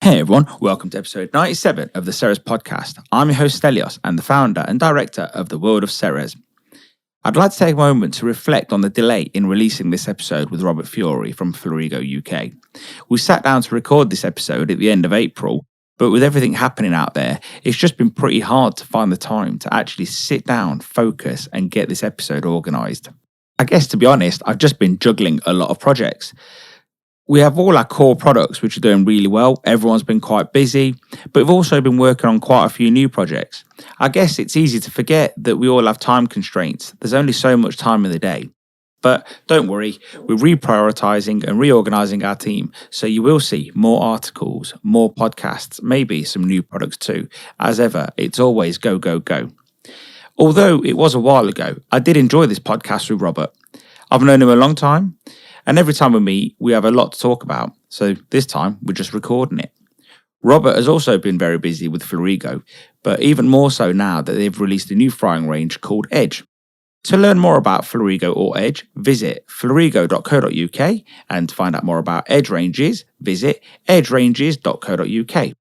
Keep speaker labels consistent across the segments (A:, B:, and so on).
A: Hey everyone, welcome to episode 97 of the Ceres podcast. I'm your host Stelios and the founder and director of the World of Ceres. I'd like to take a moment to reflect on the delay in releasing this episode with Robert Furey from Florigo UK. We sat down to record this episode at the end of April, but with everything happening out there, it's just been pretty hard to find the time to actually sit down, focus and get this episode organised. I guess to be honest, I've just been juggling a lot of projects. We have all our core products which are doing really well. Everyone's been quite busy, but we've also been working on quite a few new projects. I guess it's easy to forget that we all have time constraints. There's only so much time in the day. But don't worry, we're reprioritising and reorganising our team, so you will see more articles, more podcasts, maybe some new products too. As ever, it's always go, go, go. Although it was a while ago, I did enjoy this podcast with Robert. I've known him a long time. And every time we meet, we have a lot to talk about. So this time, we're just recording it. Robert has also been very busy with Florigo, but even more so now that they've released a new frying range called Edge. To learn more about Florigo or Edge, visit florigo.co.uk, and to find out more about Edge ranges, visit edgeranges.co.uk.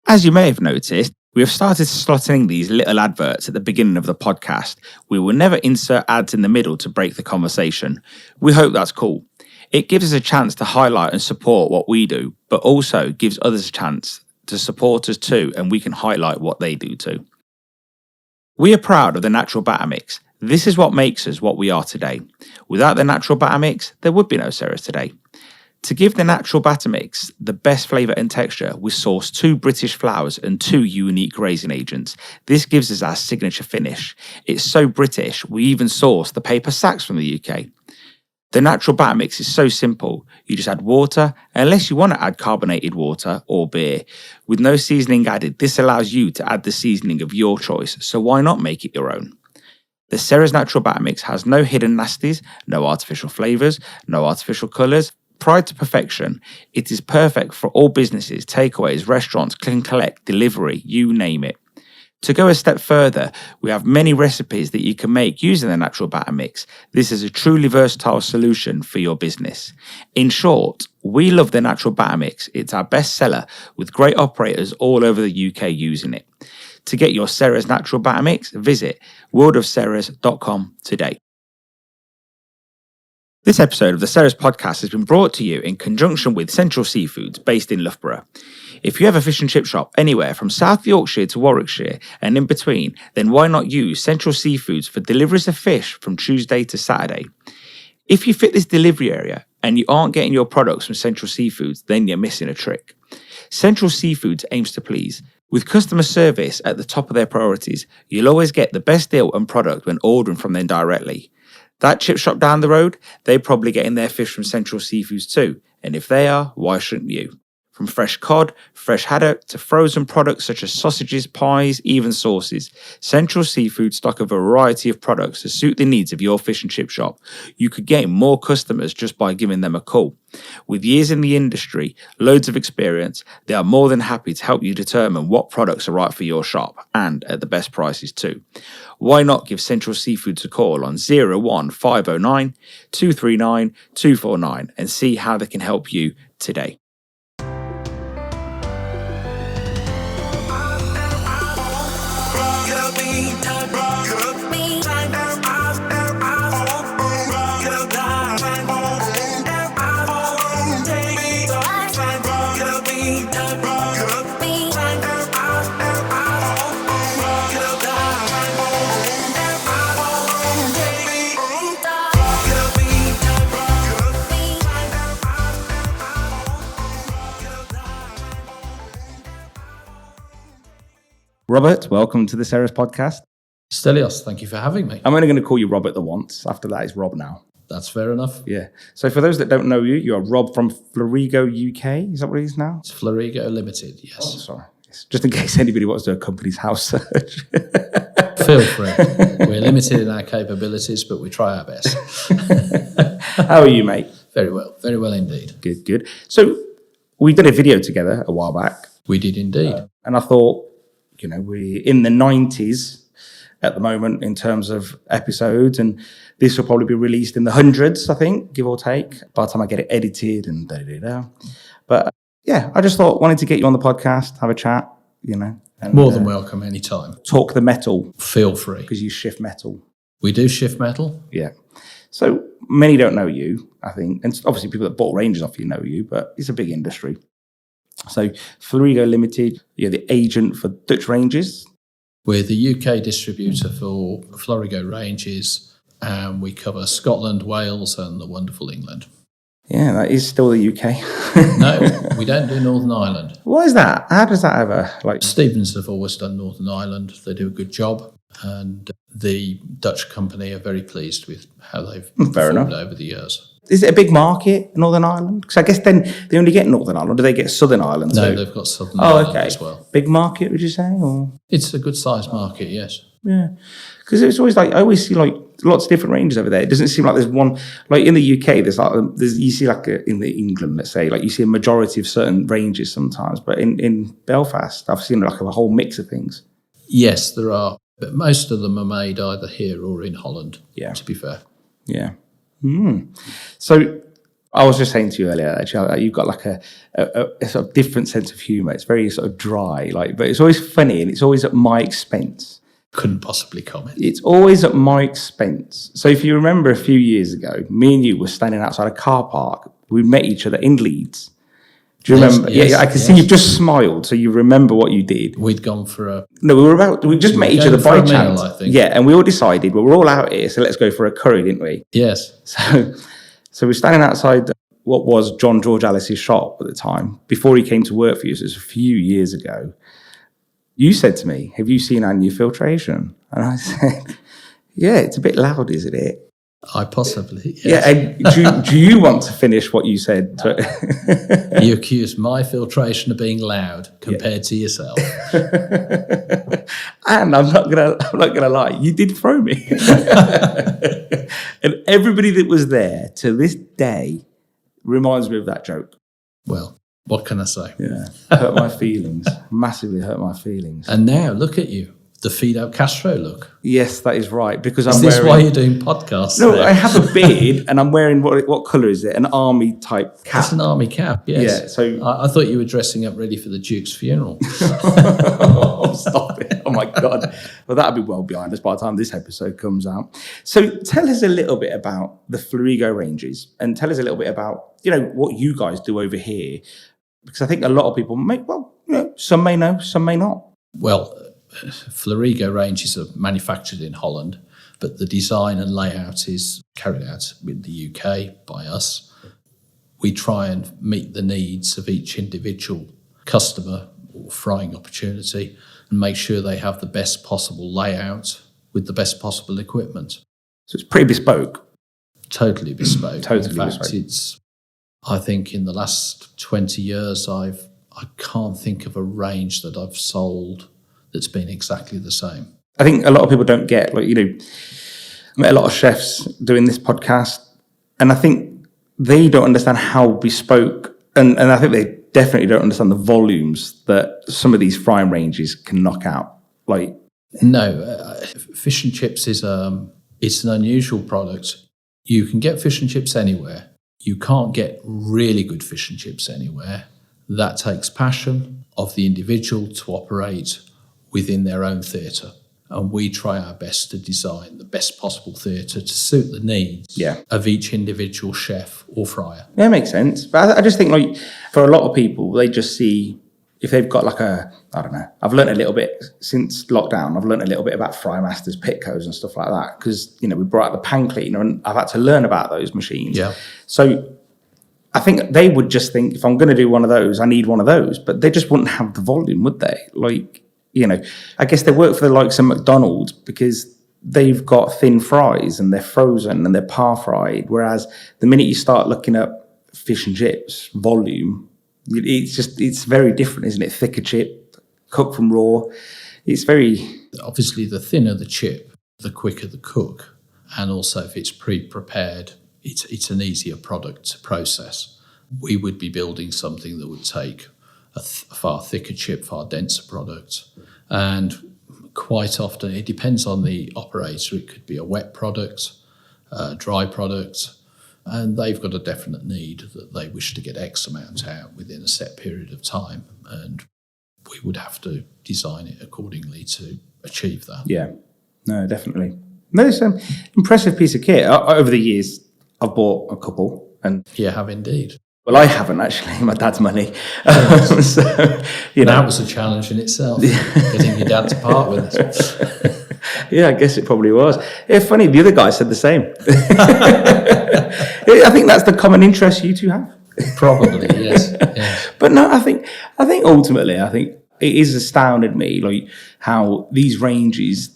A: As you may have noticed, we have started slotting these little adverts at the beginning of the podcast. We will never insert ads in the middle to break the conversation. We hope that's cool. It gives us a chance to highlight and support what we do, but also gives others a chance to support us too, and we can highlight what they do too. We are proud of the natural batter mix. This is what makes us what we are today. Without the natural batter mix, there would be no Ceres today. To give the natural batter mix the best flavour and texture, we source 2 British flours and 2 unique raising agents. This gives us our signature finish. It's so British, we even source the paper sacks from the UK. The natural batter mix is so simple. You just add water, unless you want to add carbonated water or beer. With no seasoning added, this allows you to add the seasoning of your choice, so why not make it your own? The Ceres natural batter mix has no hidden nasties, no artificial flavours, no artificial colours. Pride to perfection, it is perfect for all businesses, takeaways, restaurants, click and collect, delivery, you name it. To go a step further, we have many recipes that you can make using the natural batter mix. This is a truly versatile solution for your business. In short, we love the natural batter mix. It's our best seller with great operators all over the UK using it. To get your Ceres natural batter mix, visit worldofceres.com today. This episode of the Ceres podcast has been brought to you in conjunction with Central Seafoods, based in Loughborough. If you have a fish and chip shop anywhere from South Yorkshire to Warwickshire and in between, then why not use Central Seafoods for deliveries of fish from Tuesday to Saturday? If you fit this delivery area and you aren't getting your products from Central Seafoods, then you're missing a trick. Central Seafoods aims to please. With customer service at the top of their priorities, you'll always get the best deal and product when ordering from them directly. That chip shop down the road, they're probably getting their fish from Central Seafoods too. And if they are, why shouldn't you? From fresh cod, fresh haddock, to frozen products such as sausages, pies, even sauces, Central Seafoods stock a variety of products to suit the needs of your fish and chip shop. You could gain more customers just by giving them a call. With years in the industry, loads of experience, they are more than happy to help you determine what products are right for your shop and at the best prices too. Why not give Central Seafoods a call on 01509 239 249 and see how they can help you today. Robert, welcome to the Ceres podcast.
B: Stelios, thank you for having me.
A: I'm only going to call you Robert the once. After that, it's Rob now.
B: That's fair enough.
A: Yeah. So for those that don't know you, you are Rob from Florigo UK. Is that what it is now?
B: It's Florigo Limited, yes.
A: Oh, sorry. Yes. Just in case anybody wants to do a company's house search.
B: Feel free. We're limited in our capabilities, but we try our best.
A: How are you, mate?
B: Very well indeed.
A: Good, good. So we did a video together a while back.
B: We did indeed.
A: And I thought, you know, we're in the 90s at the moment in terms of episodes, and this will probably be released in the hundreds, I think, give or take, by the time I get it edited and da-da-da-da. But Yeah, I just wanted to get you on the podcast, have a chat, and,
B: More than welcome anytime.
A: talk the metal
B: Feel free.
A: because you shift metal.
B: We do shift metal.
A: Yeah. So many don't know you, I think. And obviously people that bought ranges off you know you, but it's a big industry. So Florigo Limited, you're the agent for Dutch ranges.
B: We're the UK distributor for Florigo ranges, and we cover Scotland, Wales and the wonderful England.
A: Yeah, that is still the UK.
B: No, we don't do Northern Ireland.
A: Why is that? How does that ever
B: Stevens have always done Northern Ireland. They do a good job, and the Dutch company are very pleased with how they've performed over the years.
A: Is it a big market, Northern Ireland? Because I guess then they only get Northern Ireland. Do they get Southern Ireland?
B: No, they've got Southern Ireland as well.
A: Big market, would you say? Or
B: it's a good sized market, yes.
A: Yeah, because it's always I always see lots of different ranges over there. It doesn't seem like there's one in the UK. You see in the England, let's say, you see a majority of certain ranges sometimes, but in Belfast, I've seen a whole mix of things.
B: Yes, there are, but most of them are made either here or in Holland. Yeah, to be fair.
A: Yeah. So I was just saying to you earlier, actually, you've got a sort of different sense of humour. It's very sort of dry, but it's always funny and it's always at my expense.
B: Couldn't possibly comment.
A: It's always at my expense. So if you remember a few years ago, me and you were standing outside a car park. We met each other in Leeds. Do you remember? Yes, I can see you've just smiled, so you remember what you did.
B: We'd gone for
A: we just met each other by chance. I think. Yeah, and we all decided, we're all out here, so let's go for a curry, didn't we?
B: Yes.
A: So we're standing outside what was John George Alice's shop at the time, before he came to work for you, so it was a few years ago. You said to me, have you seen our new filtration? And I said, yeah, it's a bit loud, isn't it?
B: I possibly, yes.
A: Yeah, and do you want to finish what you said?
B: You accused my filtration of being loud compared to yourself.
A: And I'm not gonna lie, you did throw me. And everybody that was there to this day reminds me of that joke.
B: Well, what can I say?
A: Yeah, hurt my feelings. Massively hurt my feelings.
B: And now look at you, the Fidel Castro look.
A: Yes, that is right. Because
B: is this why you're doing podcasts?
A: No, I have a beard, and I'm wearing what colour is it? An army type cap.
B: It's an army cap. Yes.
A: Yeah. So
B: I thought you were dressing up ready for the Duke's funeral.
A: Stop it! Oh my God. Well, that'll be well behind us by the time this episode comes out. So tell us a little bit about the Florigo ranges, and tell us a little bit about what you guys do over here. Because I think a lot of people some may know, some may not.
B: Well, Florigo ranges are manufactured in Holland, but the design and layout is carried out in the UK by us. We try and meet the needs of each individual customer or frying opportunity and make sure they have the best possible layout with the best possible equipment.
A: So it's pretty bespoke.
B: Totally bespoke.
A: Totally
B: in fact,
A: bespoke.
B: I think in the last 20 years, I can't think of a range that I've sold that's been exactly the same.
A: I think a lot of people don't get, I met a lot of chefs doing this podcast, and I think they don't understand how bespoke, and I think they definitely don't understand the volumes that some of these frying ranges can knock out.
B: No, fish and chips is it's an unusual product. You can get fish and chips anywhere. You can't get really good fish and chips anywhere. That takes passion of the individual to operate within their own theatre. And we try our best to design the best possible theatre to suit the needs of each individual chef or fryer.
A: Yeah, it makes sense. But I just think, for a lot of people, they just see, if they've got I don't know, I've learned a little bit since lockdown, I've learned a little bit about Fry Masters, Pitco's and stuff like that, because, we brought out the pan cleaner and I've had to learn about those machines. Yeah. So I think they would just think, if I'm going to do one of those, I need one of those, but they just wouldn't have the volume, would they? I guess they work for the likes of McDonald's because they've got thin fries and they're frozen and they're par-fried, whereas the minute you start looking at fish and chips volume, it's very different, isn't it? Thicker chip, cooked from raw. It's very...
B: Obviously, the thinner the chip, the quicker the cook. And also, if it's pre-prepared, it's an easier product to process. We would be building something that would take a far thicker chip, far denser product. And quite often, it depends on the operator. It could be a wet product, a dry product, and they've got a definite need that they wish to get X amount out within a set period of time, and we would have to design it accordingly to achieve that.
A: Yeah, no, definitely. No, it's an impressive piece of kit. Over the years, I've bought a couple, and
B: You have indeed.
A: well, I haven't actually. My dad's money.
B: Yes.
A: So,
B: That was a challenge in itself, getting your dad to part with it.
A: Yeah, I guess it probably was. It's funny, the other guy said the same. I think that's the common interest you two have.
B: Probably, yes.
A: But no, I think ultimately, it is astounded me, like how these ranges,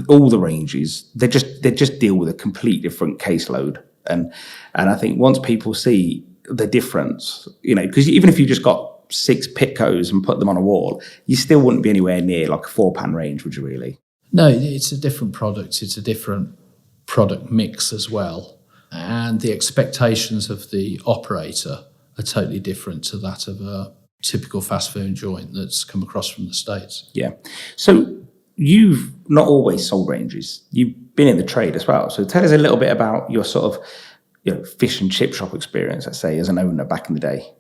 A: all the ranges, they just deal with a complete different caseload. And I think once people see the difference, because even if you just got 6 Pitcos and put them on a wall, you still wouldn't be anywhere near like a 4-pan range, would you really?
B: No, it's a different product. It's a different product mix as well. And the expectations of the operator are totally different to that of a typical fast food joint that's come across from the States.
A: Yeah. So you've not always sold ranges. You've been in the trade as well. So tell us a little bit about your sort of fish and chip shop experience, let's say, as an owner back in the day.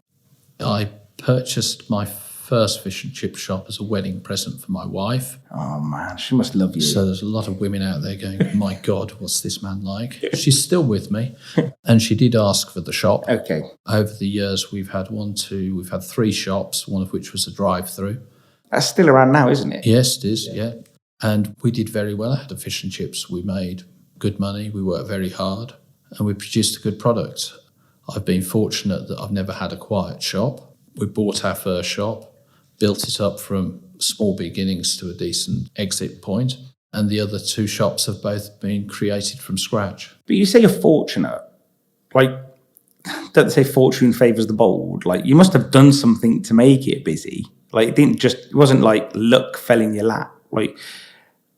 B: I purchased my first fish and chip shop as a wedding present for my wife.
A: Oh man, she must love you.
B: So there's a lot of women out there going, my God, what's this man like? She's still with me. And she did ask for the shop.
A: Okay.
B: Over the years, we've had 3 shops, one of which was a drive-through.
A: That's still around now, isn't it?
B: Yes, it is, yeah. And we did very well out of fish and chips. We made good money, we worked very hard, and we produced a good product. I've been fortunate that I've never had a quiet shop. We bought our first shop, built it up from small beginnings to a decent exit point, and the other 2 shops have both been created from scratch.
A: But you say you're fortunate. Like, don't they say fortune favours the bold? Like, you must have done something to make it busy. Like, it wasn't like luck fell in your lap. Like,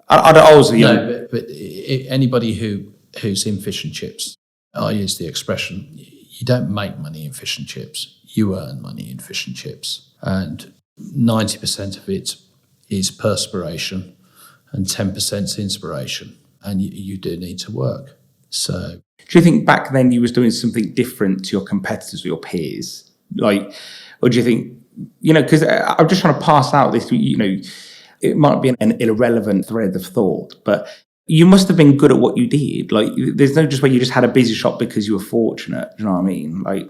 B: but anybody who's in fish and chips, I use the expression, you don't make money in fish and chips, you earn money in fish and chips. And 90% of it is perspiration and 10% is inspiration. And you do need to work. So,
A: do you think back then you was doing something different to your competitors or your peers? Like, or do you think, because I'm just trying to pass out this, it might be an irrelevant thread of thought, but you must have been good at what you did. Like, there's no just where you just had a busy shop because you were fortunate. Do you know what I mean? Like,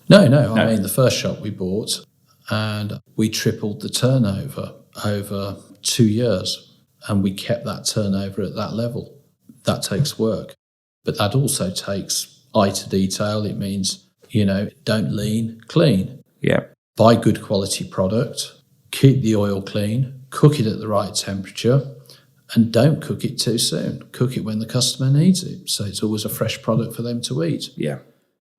B: No. I mean, the first shop we bought, and we tripled the turnover over 2 years, and we kept that turnover at that level. That takes work. But that also takes eye to detail. It means, don't lean, clean.
A: Yeah.
B: Buy good quality product, keep the oil clean, cook it at the right temperature, and don't cook it too soon. Cook it when the customer needs it, so it's always a fresh product for them to eat.
A: Yeah.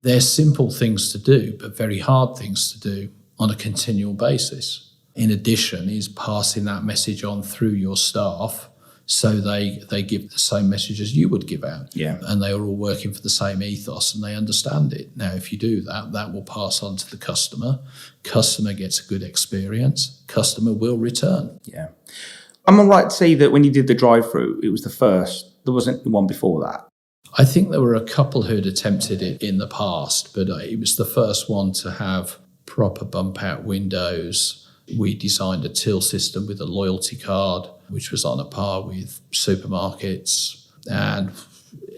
B: They're simple things to do, but very hard things to do on a continual basis. In addition, is passing that message on through your staff so they give the same message as you would give out.
A: Yeah.
B: And they are all working for the same ethos and they understand it. Now, if you do that, that will pass on to the customer. Customer gets a good experience. Customer will return.
A: Yeah. Am I right to say that when you did the drive-through, it was the first, there wasn't one before that?
B: I think there were a couple who'd attempted it in the past, but it was the first one to have proper bump-out windows. We designed a till system with a loyalty card, which was on a par with supermarkets, and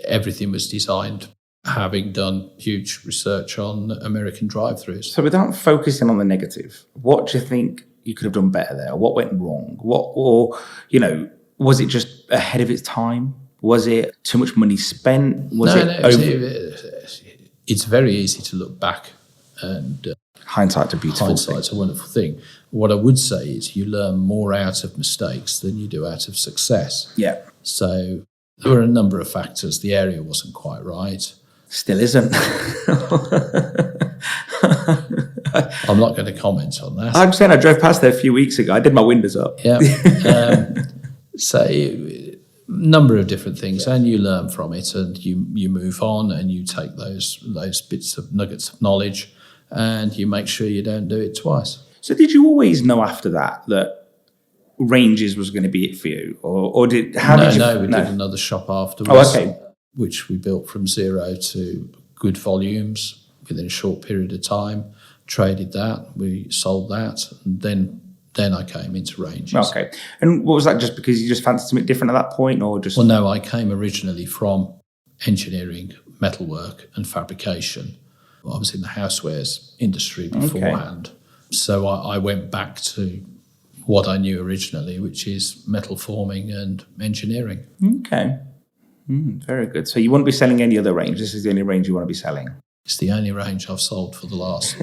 B: everything was designed having done huge research on American drive-thrus.
A: So without focusing on the negative, what do you think you could have done better there? What went wrong? Was it just ahead of its time? Was it too much money spent?
B: It's very easy to look back, and
A: hindsight's a beautiful
B: hindsight's a wonderful thing. What I would say is you learn more out of mistakes than you do out of success.
A: Yeah.
B: So there were a number of factors. The area wasn't quite right.
A: Still isn't.
B: I'm not going to comment on that.
A: I'm saying I drove past there a few weeks ago. I did my windows up.
B: Yeah. So a number of different things, and you learn from it, and you move on, and you take those bits of nuggets of knowledge, and you make sure you don't do it twice.
A: So did you always know after that Ranges was going to be it for you, or did you?
B: No, we did another shop afterwards.
A: Oh, okay.
B: which we built from zero to good volumes within a short period of time, traded that, we sold that, and then I came into ranges.
A: Okay. And what was that, just because you just fancied something different at that point, or just...
B: Well, no, I came originally from engineering, metalwork and fabrication. I was in the housewares industry beforehand. Okay. So I went back to what I knew originally, which is metal forming and engineering.
A: Okay. Very good. So you wouldn't be selling any other range? This is the only range you want to be selling?
B: It's the only range I've sold for the last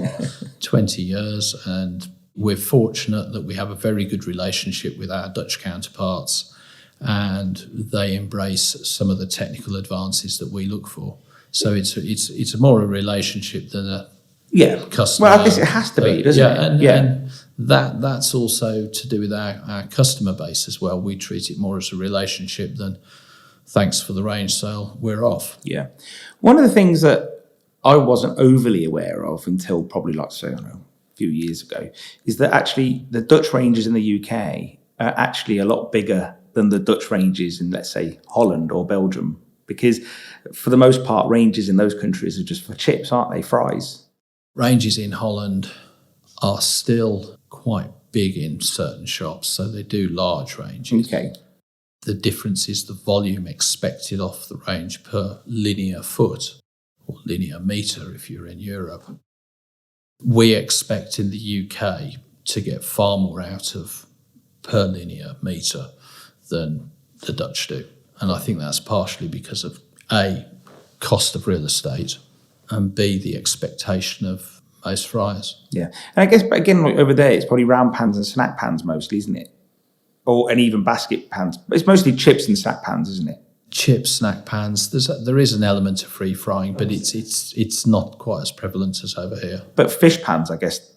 B: 20 years, and we're fortunate that we have a very good relationship with our Dutch counterparts, and they embrace some of the technical advances that we look for. So it's more a relationship than a customer.
A: Well, I guess it has to be, doesn't it?
B: And that's also to do with our customer base as well. We treat it more as a relationship than thanks for the range sale, we're off.
A: Yeah. One of the things that I wasn't overly aware of until probably a few years ago is that actually the Dutch ranges in the UK are actually a lot bigger than the Dutch ranges in, let's say, Holland or Belgium, because for the most part, ranges in those countries are just for chips, aren't they? Fries.
B: Ranges in Holland are still quite big in certain shops, so they do large ranges.
A: Okay.
B: The difference is the volume expected off the range per linear foot, or linear metre if you're in Europe. We expect in the UK to get far more out of per linear metre than the Dutch do. And I think that's partially because of A, cost of real estate, and B, the expectation of most fryers.
A: Yeah. And I guess, but again, over there, it's probably round pans and snack pans mostly, isn't it? And even basket pans. But it's mostly chips and snack pans, isn't it?
B: Chips, snack pans. There is an element of free frying, but it's not quite as prevalent as over here.
A: But fish pans, I guess,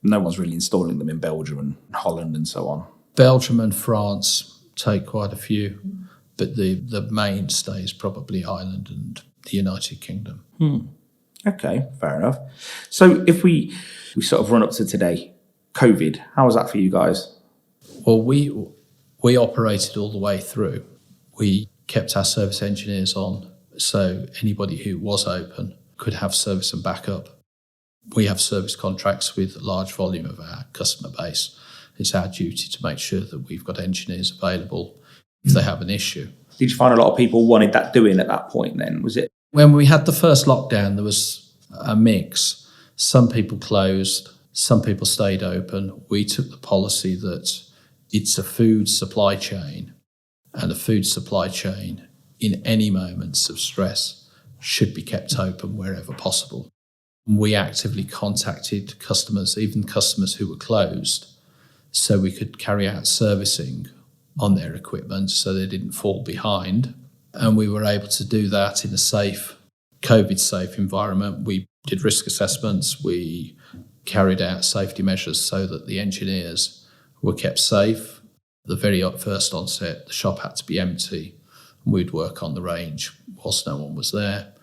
A: no one's really installing them in Belgium and Holland and so on.
B: Belgium and France take quite a few, but the mainstay is probably Ireland and the United Kingdom.
A: Okay, fair enough. So if we sort of run up to today, COVID, how was that for you guys?
B: Well, we operated all the way through. We kept our service engineers on, so anybody who was open could have service and backup. We have service contracts with a large volume of our customer base. It's our duty to make sure that we've got engineers available if they have an issue.
A: Did you find a lot of people wanted that doing at that point then? Was it?
B: When we had the first lockdown, there was a mix. Some people closed, some people stayed open. We took the policy that it's a food supply chain, and a food supply chain in any moments of stress should be kept open wherever possible. We actively contacted customers, even customers who were closed, so we could carry out servicing on their equipment so they didn't fall behind. And we were able to do that in a safe, COVID-safe environment. We did risk assessments, we carried out safety measures so that the engineers were kept safe. The very first onset, the shop had to be empty. We'd work on the range whilst no one was there.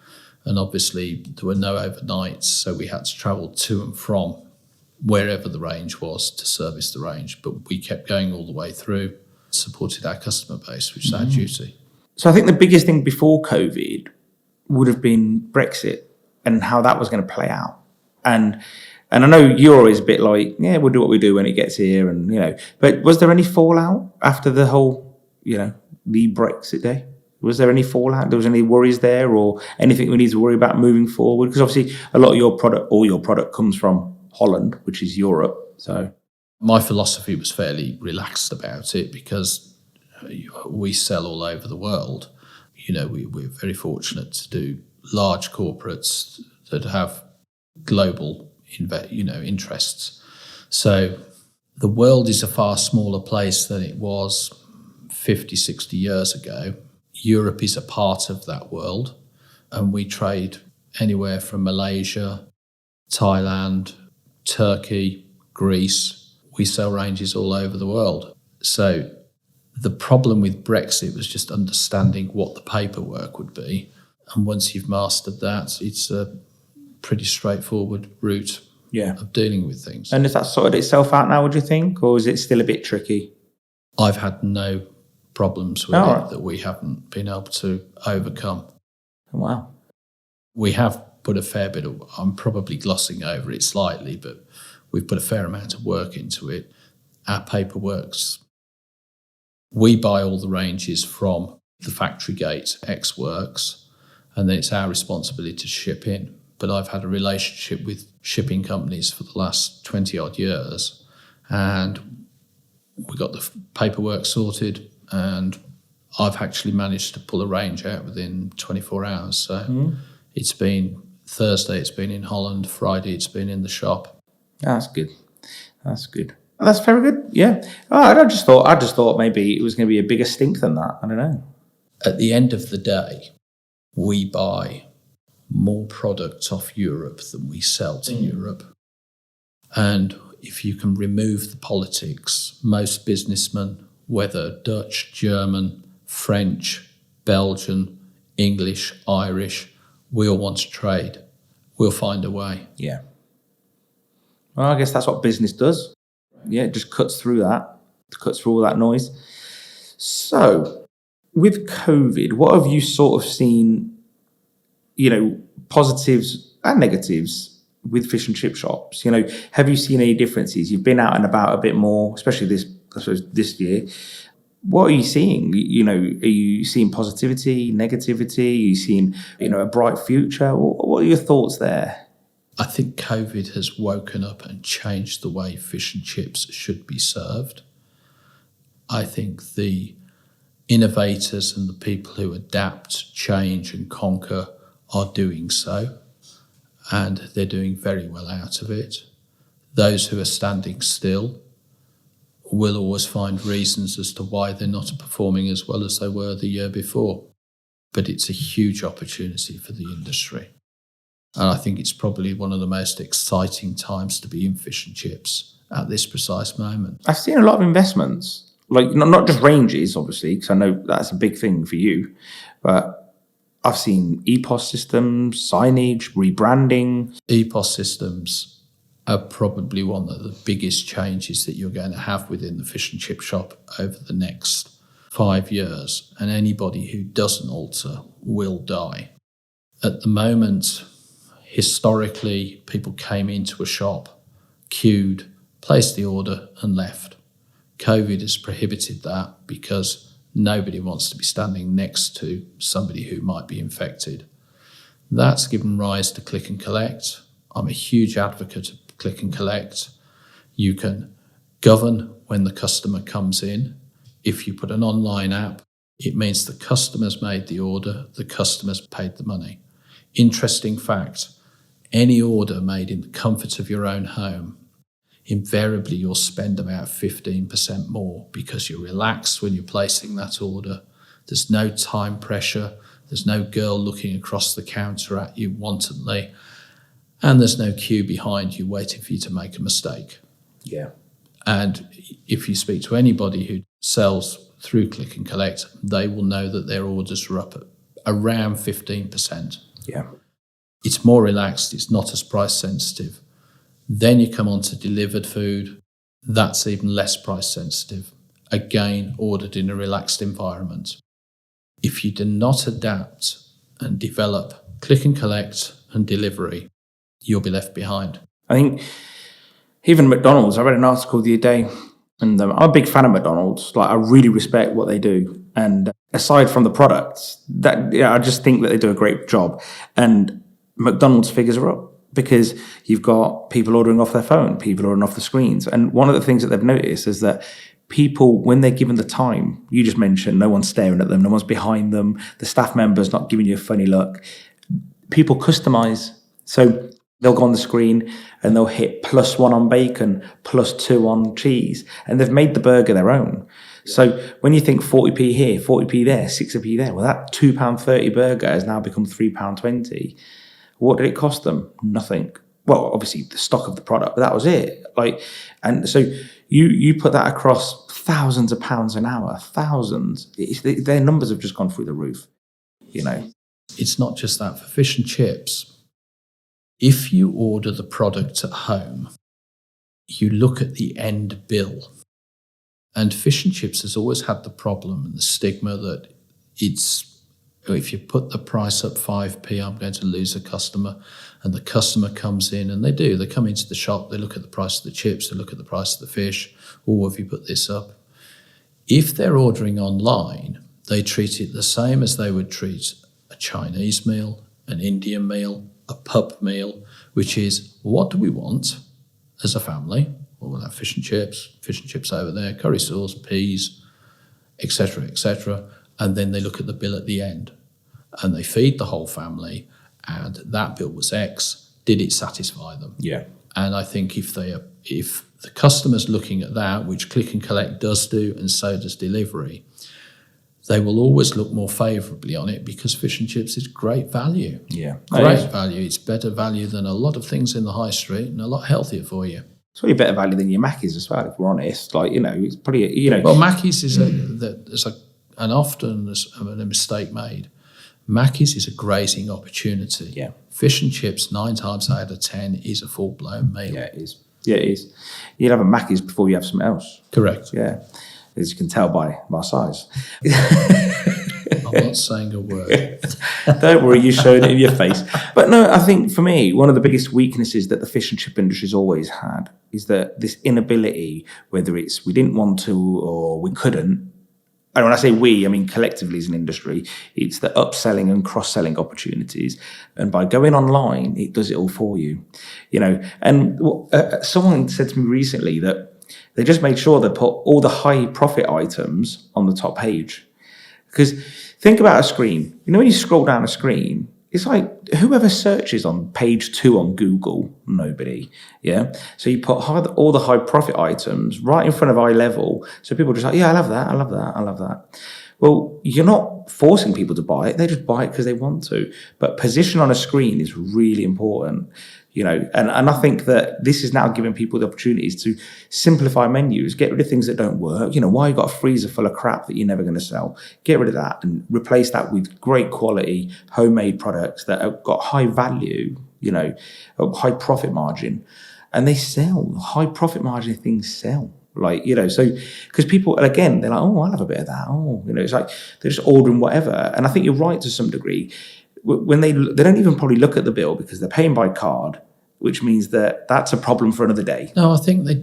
B: And obviously there were no overnights, so we had to travel to and from wherever the range was to service the range. But we kept going all the way through, supported our customer base, which is our duty.
A: So I think the biggest thing before COVID would have been Brexit and how that was going to play out. And I know you're always a bit like, yeah, we'll do what we do when it gets here, and but was there any fallout after the whole, the Brexit day? Was there any fallout? There was any worries there, or anything we need to worry about moving forward? Because obviously a lot of all your product comes from Holland, which is Europe. So
B: my philosophy was fairly relaxed about it because we sell all over the world. We're very fortunate to do large corporates that have global interests. So the world is a far smaller place than it was 50, 60 years ago. Europe is a part of that world, and we trade anywhere from Malaysia, Thailand, Turkey, Greece. We sell ranges all over the world. So the problem with Brexit was just understanding what the paperwork would be. And once you've mastered that, it's a pretty straightforward route of dealing with things.
A: And has that sorted itself out now, would you think? Or is it still a bit tricky?
B: I've had no problems with it that we haven't been able to overcome.
A: Wow.
B: We have put a fair bit of, I'm probably glossing over it slightly, but we've put a fair amount of work into it. Our paperworks, we buy all the ranges from the factory gate, X Works, and then it's our responsibility to ship in. But I've had a relationship with shipping companies for the last 20 odd years, and we got the paperwork sorted, and I've actually managed to pull a range out within 24 hours. So it's been Thursday, it's been in Holland, Friday, it's been in the shop.
A: That's good. That's good. That's very good. Yeah. Oh, I just thought maybe it was going to be a bigger stink than that. I don't know.
B: At the end of the day, we buy more products off Europe than we sell to Europe. And if you can remove the politics, most businessmen, whether Dutch, German, French, Belgian, English, Irish, we all want to trade. We'll find a way.
A: Yeah. Well, I guess that's what business does. Yeah, it just cuts through that, cuts through all that noise. So, with COVID, what have you sort of seen, positives and negatives with fish and chip shops? Have you seen any differences? You've been out and about a bit more, especially this year. What are you seeing? Are you seeing positivity, negativity? Are you seeing, a bright future? What are your thoughts there?
B: I think COVID has woken up and changed the way fish and chips should be served. I think the innovators and the people who adapt, change and conquer are doing so, and they're doing very well out of it. Those who are standing still will always find reasons as to why they're not performing as well as they were the year before. But it's a huge opportunity for the industry. And I think it's probably one of the most exciting times to be in fish and chips at this precise moment.
A: I've seen a lot of investments, like not just ranges, obviously, because I know that's a big thing for you, but I've seen EPOS systems, signage, rebranding.
B: EPOS systems are probably one of the biggest changes that you're going to have within the fish and chip shop over the next 5 years. And anybody who doesn't alter will die. At the moment, historically, people came into a shop, queued, placed the order and left. COVID has prohibited that because nobody wants to be standing next to somebody who might be infected. That's given rise to click and collect. I'm a huge advocate of click and collect. You can govern when the customer comes in. If you put an online app, it means the customer's made the order, the customer's paid the money. Interesting fact, any order made in the comfort of your own home, invariably you'll spend about 15% more because you're relaxed when you're placing that order. There's no time pressure. There's no girl looking across the counter at you wantonly. And there's no queue behind you waiting for you to make a mistake.
A: Yeah.
B: And if you speak to anybody who sells through click and collect, they will know that their orders are up at around 15%.
A: Yeah.
B: It's more relaxed. It's not as price sensitive. Then you come on to delivered food. That's even less price sensitive. Again, ordered in a relaxed environment. If you do not adapt and develop click and collect and delivery, you'll be left behind.
A: I think even McDonald's, I read an article the other day, and I'm a big fan of McDonald's. Like, I really respect what they do. And aside from the products, I just think that they do a great job. And McDonald's figures are up because you've got people ordering off their phone, people ordering off the screens. And one of the things that they've noticed is that people, when they're given the time, you just mentioned, no one's staring at them, no one's behind them, the staff member's not giving you a funny look. People customize. So they'll go on the screen and they'll hit +1 on bacon, +2 on cheese, and they've made the burger their own. So when you think 40p here, 40p there, 60p there, well, that £2.30 burger has now become £3.20. What did it cost them? Nothing. Well, obviously the stock of the product, but that was it. And so you put that across thousands of pounds an hour, thousands. Their numbers have just gone through the roof.
B: It's not just that. For fish and chips, if you order the product at home, you look at the end bill. And fish and chips has always had the problem and the stigma that it's if you put the price up 5p, I'm going to lose a customer. And the customer comes in, and they come into the shop, they look at the price of the chips, they look at the price of the fish, have you put this up? If they're ordering online, they treat it the same as they would treat a Chinese meal, an Indian meal, a pub meal, which is, what do we want as a family? Well, we'll have fish and chips over there, curry sauce, peas, etc., etc. And then they look at the bill at the end, and they feed the whole family, and that bill was X. Did it satisfy them?
A: Yeah.
B: And I think if the customer's looking at that, which click and collect does do, and so does delivery, they will always look more favourably on it, because fish and chips is great value.
A: Yeah.
B: Great value. It's better value than a lot of things in the high street, and a lot healthier for you.
A: It's probably better value than your Mackies as well, if we're honest. Like, it's pretty,
B: Well, Mackies is often a mistake made. Mackies is a grazing opportunity.
A: Yeah.
B: Fish and chips, 9 times out of 10, is a full-blown meal.
A: Yeah, it is. Yeah, it is. You'd have a Mackies before you have something else.
B: Correct.
A: Yeah, as you can tell by my size.
B: I'm not saying a word.
A: Don't worry, you showed it in your face. But no, I think for me, one of the biggest weaknesses that the fish and chip industry's always had is that this inability, whether it's we didn't want to or we couldn't, and when I say we, I mean collectively as an industry, it's the upselling and cross-selling opportunities. And by going online, it does it all for you. And someone said to me recently that they just made sure they put all the high profit items on the top page. Because think about a screen. When you scroll down a screen, it's like whoever searches on page 2 on Google, nobody. Yeah. So you put all the high profit items right in front of eye level. So people are just like, yeah, I love that. I love that. I love that. Well, you're not forcing people to buy it. They just buy it because they want to. But position on a screen is really important. And I think that this is now giving people the opportunities to simplify menus, get rid of things that don't work. Why you got a freezer full of crap that you're never going to sell? Get rid of that and replace that with great quality homemade products that have got high value, a high profit margin, and they sell. High profit margin things sell. So because people, again, they're like, oh, I'll have a bit of that. Oh, it's like they're just ordering whatever. And I think you're right to some degree. When they don't even probably look at the bill because they're paying by card, which means that that's a problem for another day.
B: No, I think I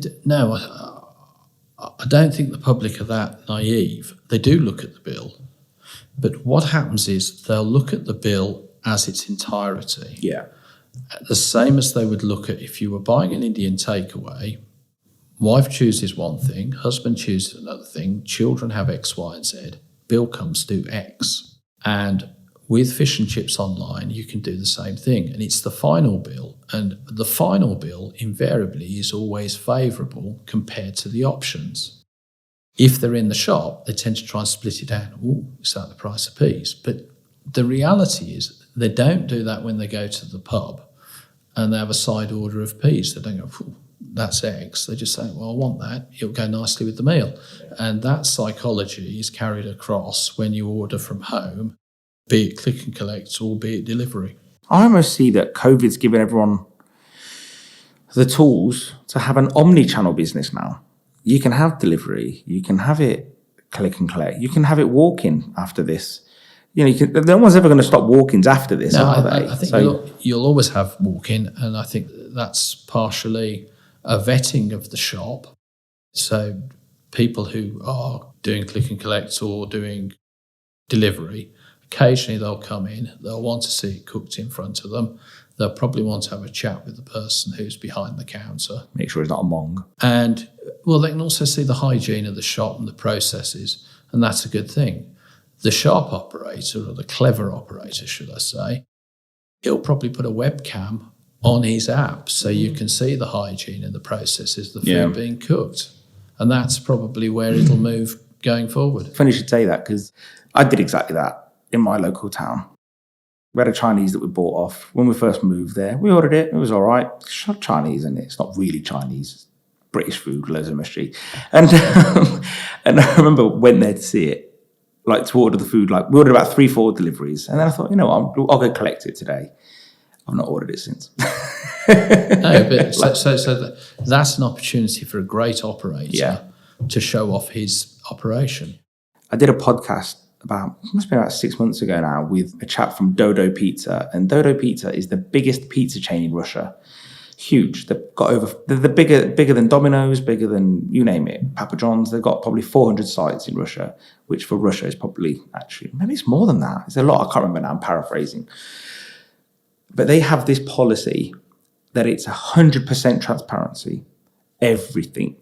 B: don't think the public are that naive. They do look at the bill, but what happens is they'll look at the bill as its entirety.
A: Yeah.
B: The same as they would look at if you were buying an Indian takeaway. Wife chooses one thing, husband chooses another thing, children have X, Y, and Z. Bill comes to X. And with fish and chips online, you can do the same thing. And it's the final bill. And the final bill invariably is always favourable compared to the options. If they're in the shop, they tend to try and split it down. Oh, is that the price of peas? But the reality is they don't do that when they go to the pub and they have a side order of peas. They don't go, that's X. They just say, well, I want that. It'll go nicely with the meal. And that psychology is carried across when you order from home, be it click and collect or be it delivery.
A: I almost see that COVID's given everyone the tools to have an omni-channel business now. You can have delivery, you can have it click and collect, you can have it walk-in after this. No one's ever going to stop walk-ins after this, are they?
B: I think you'll always have walk-in, and I think that's partially a vetting of the shop. So people who are doing click and collect or doing delivery, occasionally they'll come in, they'll want to see it cooked in front of them. They'll probably want to have a chat with the person who's behind the counter.
A: Make sure it's not a mong.
B: And, well, they can also see the hygiene of the shop and the processes, and that's a good thing. The sharp operator, or the clever operator, should I say, he'll probably put a webcam on his app so you can see the hygiene and the processes of the food being cooked. And that's probably where it'll move going forward.
A: Funny you should say that, because I did exactly that in my local town. We had a Chinese that we bought off when we first moved there. We ordered it. It was all right. It's not Chinese, isn't it? It's not really Chinese. It's British food, loads of mystery. And and I remember went there to see it, like to order the food. Like we ordered about 3-4 deliveries. And then I thought, I'll go collect it today. I've not ordered it since.
B: No, but so that's an opportunity for a great operator to show off his operation.
A: I did a podcast must be about 6 months ago now, with a chap from Dodo Pizza. And Dodo Pizza is the biggest pizza chain in Russia. Huge. They're bigger than Domino's, bigger than, you name it, Papa John's. They've got probably 400 sites in Russia, which for Russia is probably, actually, maybe it's more than that. It's a lot. I can't remember now. I'm paraphrasing. But they have this policy that it's 100% transparency. Everything.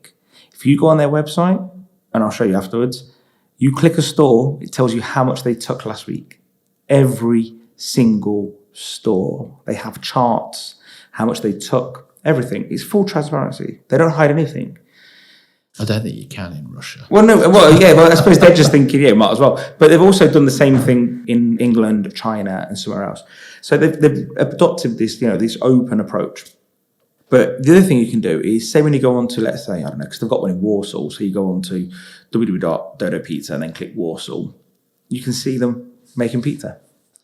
A: If you go on their website, and I'll show you afterwards, you click a store, it tells you how much they took last week. Every single store. They have charts, how much they took, everything. It's full transparency. They don't hide anything.
B: I don't think you can in Russia.
A: Well, no, I suppose they're just thinking, might as well. But they've also done the same thing in England, China, and somewhere else. So they've adopted this, this open approach. But the other thing you can do is, say when you go on to, let's say, I don't know, because they've got one in Warsaw, so you go on to www.dodopizza and then click Warsaw, you can see them making pizza.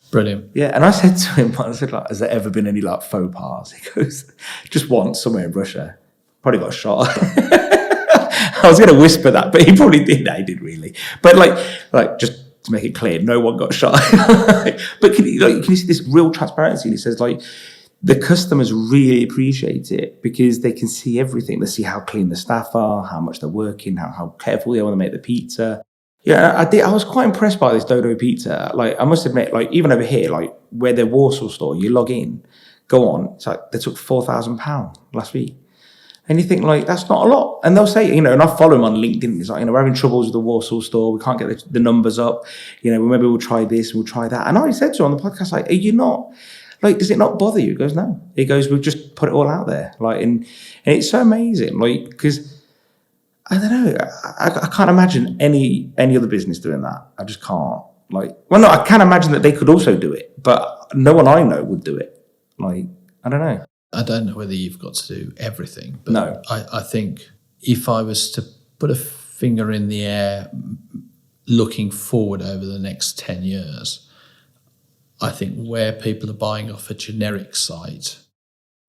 B: Brilliant.
A: Yeah, and I said to him, I said, has there ever been any faux pas? He goes, just once somewhere in Russia. Probably got shot. I was going to whisper that, but he probably did. No, he didn't really. But just to make it clear, no one got shot. But can you see this real transparency? And he says, the customers really appreciate it because they can see everything. They see how clean the staff are, how much they're working, how careful they are when they make the pizza. Yeah, I was quite impressed by this Dodo Pizza. I must admit, even over here, where their Warsaw store, you log in, go on, it's they took £4,000 last week. And you think, that's not a lot. And they'll say, and I follow them on LinkedIn. It's we're having troubles with the Warsaw store. We can't get the numbers up. Maybe we'll try this, we'll try that. And I said to him on the podcast, are you not... does it not bother you? He goes, no. He goes, we've just put it all out there. And it's so amazing. Because I don't know, I can't imagine any other business doing that. I just can't. No, I can imagine that they could also do it, but no one I know would do it. I don't know.
B: I don't know whether you've got to do everything, but
A: no.
B: I think if I was to put a finger in the air looking forward over the next 10 years, I think where people are buying off a generic site,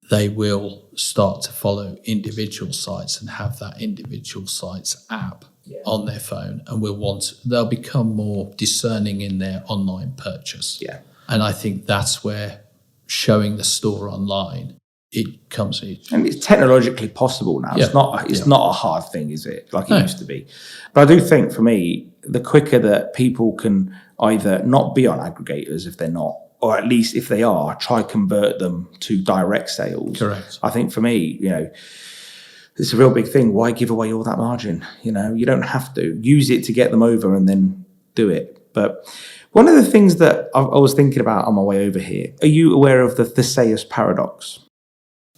B: they will start to follow individual sites and have that individual site's app on their phone, and they'll become more discerning in their online purchase.
A: Yeah.
B: And I think that's where showing the store online, it comes in.
A: And it's technologically possible now.
B: Yeah.
A: It's not a hard thing, is it? It used to be. But I do think, for me, the quicker that people can either not be on aggregators if they're not, or at least if they are, try convert them to direct sales.
B: Correct.
A: I think for me, it's a real big thing. Why give away all that margin? You don't have to. Use it to get them over and then do it. But one of the things that I was thinking about on my way over here, are you aware of the Theseus paradox?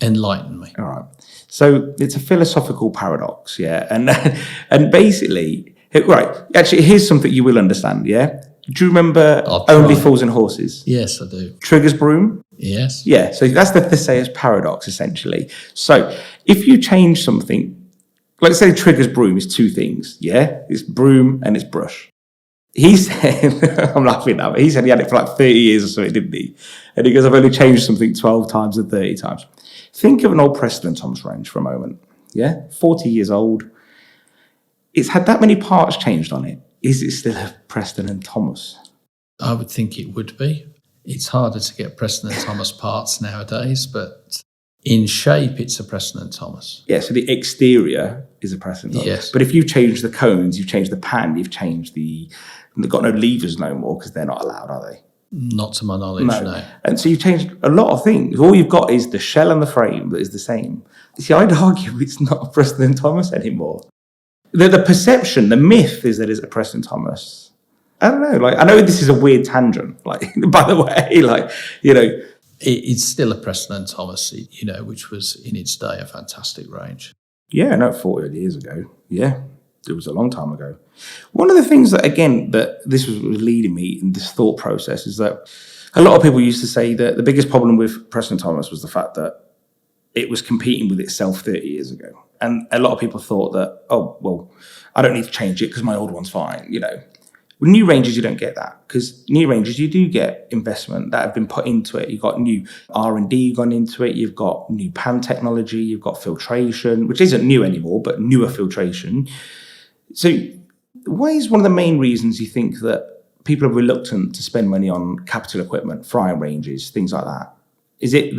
B: Enlighten me.
A: All right. So it's a philosophical paradox, yeah? And basically, right, actually, here's something you will understand, yeah? Do you remember Only Fools and Horses?
B: Yes, I do.
A: Trigger's broom?
B: Yes.
A: Yeah, so that's the Theseus paradox, essentially. So if you change something, let's say Trigger's broom is two things, yeah? It's broom and it's brush. He said, I'm laughing now, but he said he had it for 30 years or something, didn't he? And he goes, I've only changed something 12 times and 30 times. Think of an old Preston and Thomas range for a moment, yeah? 40 years old. It's had that many parts changed on it. Is it still a Preston and Thomas?
B: I would think it would be. It's harder to get Preston and Thomas parts nowadays, but in shape, it's a Preston and Thomas.
A: Yeah, so the exterior is a Preston and Thomas.
B: Yes.
A: But if you've changed the cones, you've changed the pan, you've changed they've got no levers no more because they're not allowed, are they?
B: Not to my knowledge, no.
A: And so you've changed a lot of things. All you've got is the shell and the frame that is the same. See, I'd argue it's not a Preston and Thomas anymore. The perception, the myth is that it's a Preston Thomas. I don't know. I know this is a weird tangent. By the way,
B: it's still a Preston and Thomas, which was in its day a fantastic range.
A: Yeah, no, 40 years ago. Yeah, it was a long time ago. One of the things that this was leading me in this thought process is that a lot of people used to say that the biggest problem with Preston Thomas was the fact that it was competing with itself 30 years ago. And a lot of people thought that, oh, well, I don't need to change it because my old one's fine, With new ranges, you don't get that, because new ranges, you do get investment that have been put into it. You've got new R&D gone into it. You've got new pan technology. You've got filtration, which isn't new anymore, but newer filtration. So what is one of the main reasons you think that people are reluctant to spend money on capital equipment, frying ranges, things like that? Is it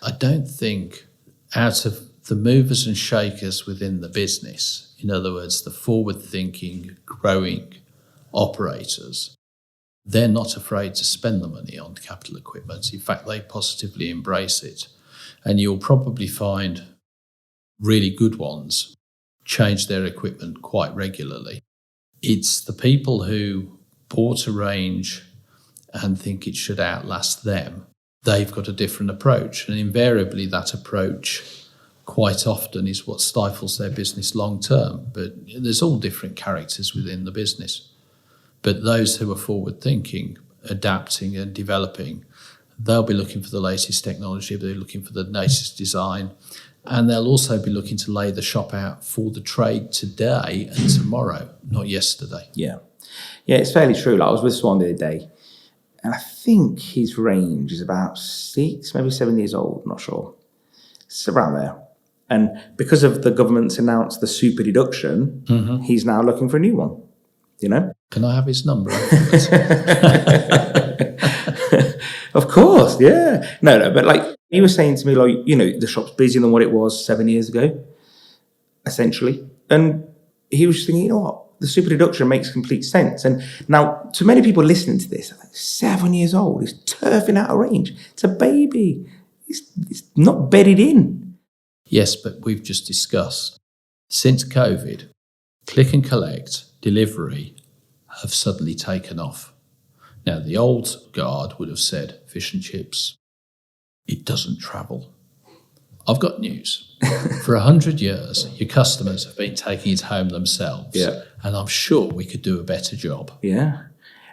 B: I don't think out of the movers and shakers within the business, in other words, the forward-thinking, growing operators, they're not afraid to spend the money on capital equipment. In fact, they positively embrace it. And you'll probably find really good ones change their equipment quite regularly. It's the people who bought a range and think it should outlast them. They've got a different approach. And invariably, that approach quite often is what stifles their business long term. But there's all different characters within the business. But those who are forward thinking, adapting and developing, they'll be looking for the latest technology, they're looking for the latest design, and they'll also be looking to lay the shop out for the trade today and tomorrow, not yesterday.
A: Yeah, it's fairly true. Like, I was with Swan the other day, and I think his range is about 6, maybe 7 years old, not sure. It's around there. And because of the government's announced the super deduction, he's now looking for a new one, you know?
B: Can I have his number?
A: Of course, yeah. No, but like he was saying to me, like, you know, the shop's busier than what it was 7 years ago, essentially. And he was just thinking, you know what? The super deduction makes complete sense. And now, to many people listening to this, like 7 years old, he's turfing out of range. It's a baby. It's not bedded in.
B: Yes, but we've just discussed, since COVID, click and collect, delivery have suddenly taken off. Now, the old guard would have said, fish and chips, it doesn't travel. I've got news. For 100 years, your customers have been taking it home themselves.
A: Yeah.
B: And I'm sure we could do a better job.
A: Yeah.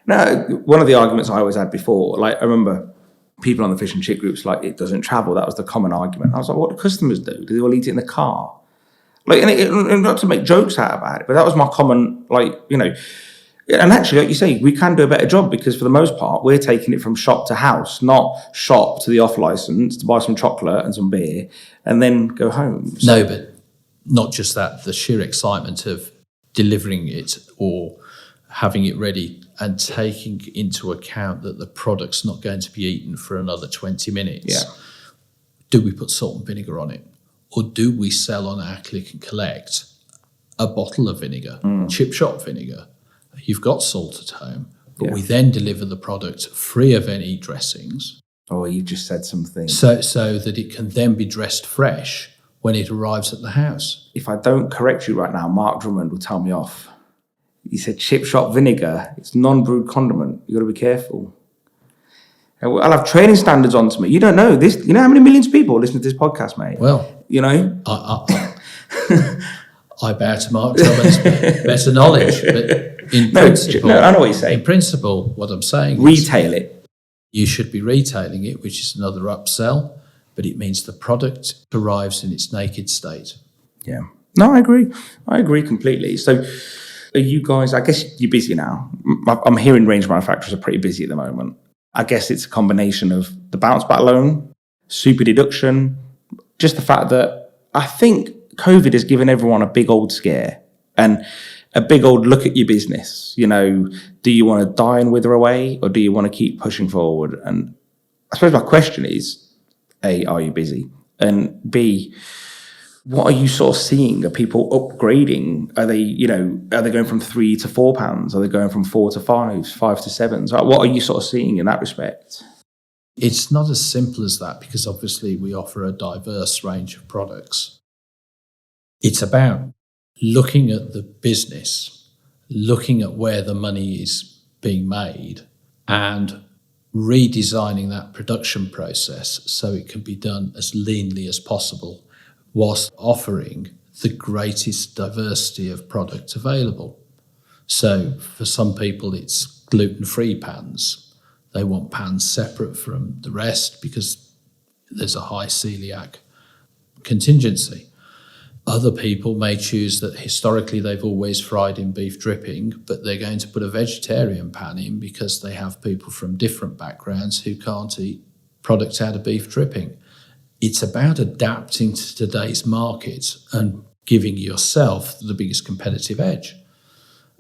A: Now, one of the arguments I always had before, like, I remember people on the fish and chip groups, like, it doesn't travel. That was the common argument. I was like, what do customers do? Do they all eat it in the car? Like, and not to make jokes out about it, but that was my common, like, you know. And actually, like you say, we can do a better job because for the most part, we're taking it from shop to house, not shop to the off license to buy some chocolate and some beer and then go home.
B: So, no, but not just that, the sheer excitement of delivering it or having it ready and taking into account that the product's not going to be eaten for another 20 minutes.
A: Yeah.
B: Do we put salt and vinegar on it? Or do we sell on our click and collect a bottle of vinegar, chip shop vinegar? You've got salt at home, but we then deliver the product free of any dressings.
A: Oh, you just said something.
B: So that it can then be dressed fresh when it arrives at the house. If
A: I don't correct you right now, Mark Drummond will tell me off. He said chip shop vinegar. It's non-brewed condiment. You've got to be careful. I'll have training standards on to me. You don't know this. You know how many millions of people listen to this podcast, mate?
B: Well,
A: you know?
B: I bow to Mark Drummond's better knowledge, but in principle,
A: I know what you're saying.
B: In principle, what I'm saying
A: retail it.
B: You should be retailing it, which is another upsell, but it means the product arrives in its naked state.
A: Yeah. No, I agree. I agree completely. So are you guys, I guess you're busy now. I'm hearing range manufacturers are pretty busy at the moment. I guess it's a combination of the bounce back loan, super deduction, just the fact that I think COVID has given everyone a big old scare and a big old look at your business. You know, do you want to die and wither away or do you want to keep pushing forward? And I suppose my question is, A, are you busy? And B, what are you sort of seeing? Are people upgrading? Are they going from £3 to £4? Are they going from 4 to 5, 5 to 7? So what are you sort of seeing in that respect?
B: It's not as simple as that because obviously we offer a diverse range of products. It's about looking at the business, looking at where the money is being made and redesigning that production process so it can be done as leanly as possible whilst offering the greatest diversity of product available. So for some people, it's gluten-free pans. They want pans separate from the rest because there's a high celiac contingency. Other people may choose that historically they've always fried in beef dripping, but they're going to put a vegetarian pan in because they have people from different backgrounds who can't eat products out of beef dripping. It's about adapting to today's market and giving yourself the biggest competitive edge.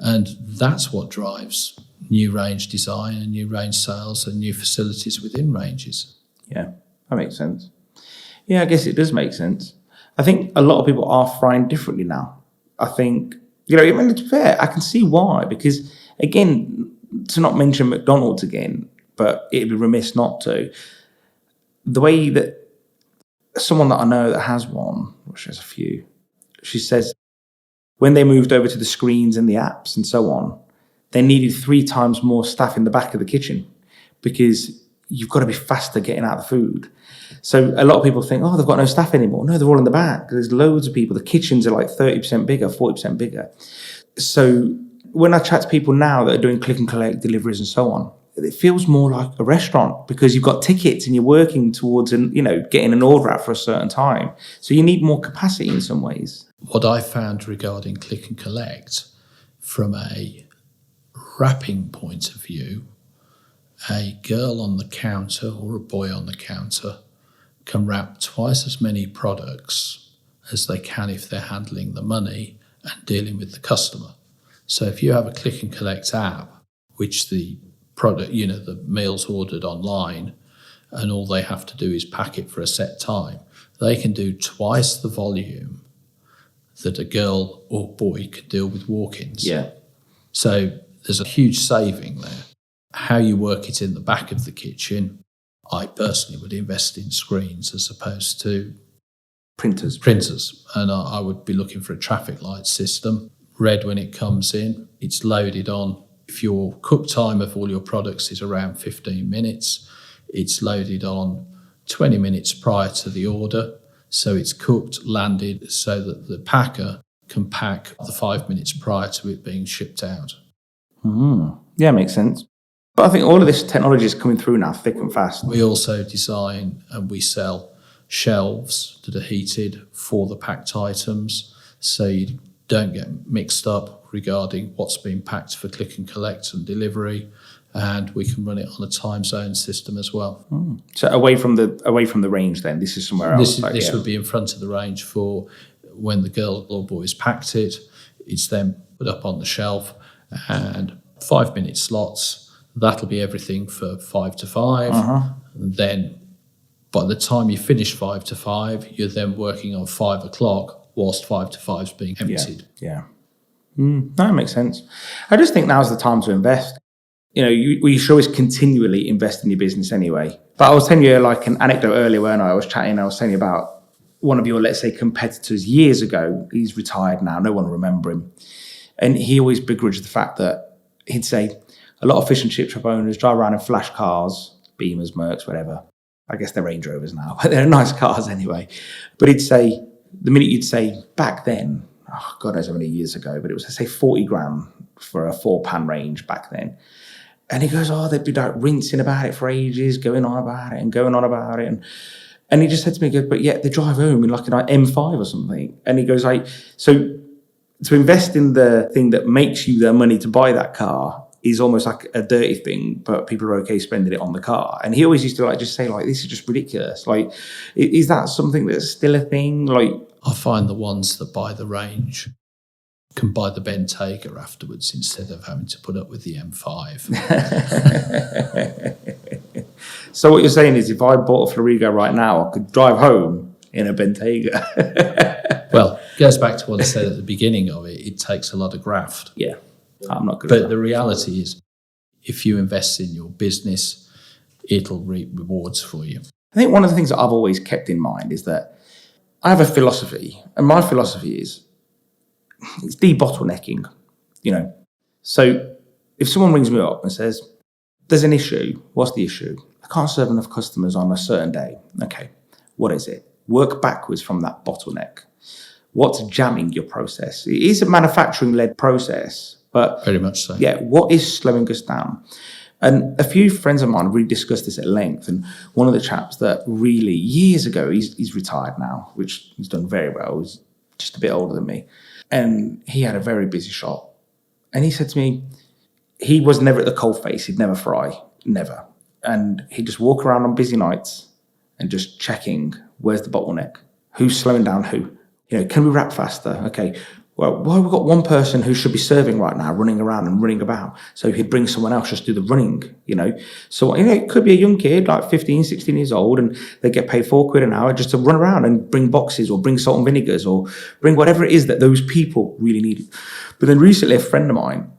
B: And that's what drives new range design and new range sales and new facilities within ranges.
A: Yeah, that makes sense. Yeah, I guess it does make sense. I think a lot of people are frying differently now. I think, I mean, it's fair. I can see why, because, again, to not mention McDonald's again, but it'd be remiss not to. The way that someone that I know that has one, which has a few, she says when they moved over to the screens and the apps and so on, they needed 3 times more staff in the back of the kitchen because you've got to be faster getting out the food. So a lot of people think, oh, they've got no staff anymore. No, they're all in the back. There's loads of people. The kitchens are like 30% bigger, 40% bigger. So when I chat to people now that are doing click and collect deliveries and so on, it feels more like a restaurant because you've got tickets and you're working towards getting an order out for a certain time. So you need more capacity in some ways.
B: What I found regarding click and collect, from a wrapping point of view, a girl on the counter or a boy on the counter can wrap twice as many products as they can if they're handling the money and dealing with the customer. So if you have a click and collect app, which the product, the meal's ordered online, and all they have to do is pack it for a set time, they can do twice the volume that a girl or boy could deal with walk-ins.
A: Yeah.
B: So there's a huge saving there. How you work it in the back of the kitchen, I personally would invest in screens as opposed to printers. And I would be looking for a traffic light system. Red when it comes in, it's loaded on. If your cook time of all your products is around 15 minutes, it's loaded on 20 minutes prior to the order. So it's cooked, landed, so that the packer can pack the 5 minutes prior to it being shipped out.
A: Yeah, makes sense. But I think all of this technology is coming through now thick and fast.
B: We also design and we sell shelves that are heated for the packed items, so you don't get mixed up regarding what's being packed for click and collect and delivery, and we can run it on a time zone system as well.
A: So away from the range, then this is somewhere else.
B: This would be in front of the range for when the girl or boy's packed it. It's then put up on the shelf, and 5 minute slots. That'll be everything for 5 to 5. And then by the time you finish 5 to 5, you're then working on 5 o'clock whilst 5 to 5 is being emptied.
A: Yeah. That makes sense. I just think now's the time to invest. You should always continually invest in your business anyway. But I was telling you like an anecdote earlier when I was chatting. I was telling you about one of your, let's say, competitors years ago. He's retired now. No one will remember him. And he always begrudged the fact that he'd say, a lot of fish and chip shop owners drive around in flash cars, Beamers, Mercs, whatever. I guess they're Range Rovers now, but they're nice cars anyway. But he'd say, the minute you'd say, back then, God knows how many years ago, but it was, let's say, 40 grand for a 4-pan range back then. And he goes, they'd be like rinsing about it for ages, going on about it. And he just said to me, he goes, but yet they drive home in like an M5 or something. And he goes, so to invest in the thing that makes you the money to buy that car is almost like a dirty thing, but people are okay spending it on the car. And he always used to just say this is just ridiculous. Is that something that's still a thing?
B: I find the ones that buy the range can buy the Bentayga afterwards instead of having to put up with the M5.
A: So what you're saying is if I bought a Florigo right now, I could drive home in a Bentayga.
B: Well, it goes back to what I said at the beginning of it. It takes a lot of graft.
A: Yeah. I'm not good
B: but
A: at that.
B: The reality is, if you invest in your business, it'll reap rewards for you.
A: I think one of the things that I've always kept in mind is that I have a philosophy, and my philosophy is it's debottlenecking, So if someone rings me up and says, there's an issue, what's the issue? I can't serve enough customers on a certain day. Okay, what is it? Work backwards from that bottleneck. What's jamming your process? It is a manufacturing-led process, but
B: very much so.
A: Yeah, what is slowing us down? And a few friends of mine really discussed this at length. And one of the chaps that really, years ago, he's retired now, which he's done very well. He's just a bit older than me. And he had a very busy shop. And he said to me, he was never at the coalface. He'd never fry, never. And he'd just walk around on busy nights and just checking, where's the bottleneck? Who's slowing down who? Can we wrap faster? Okay, Well, we've got one person who should be serving right now running around and running about. So he'd bring someone else just do the running, So, it could be a young kid, like 15, 16 years old, and they get paid £4 an hour just to run around and bring boxes or bring salt and vinegars or bring whatever it is that those people really need. But then recently, a friend of mine,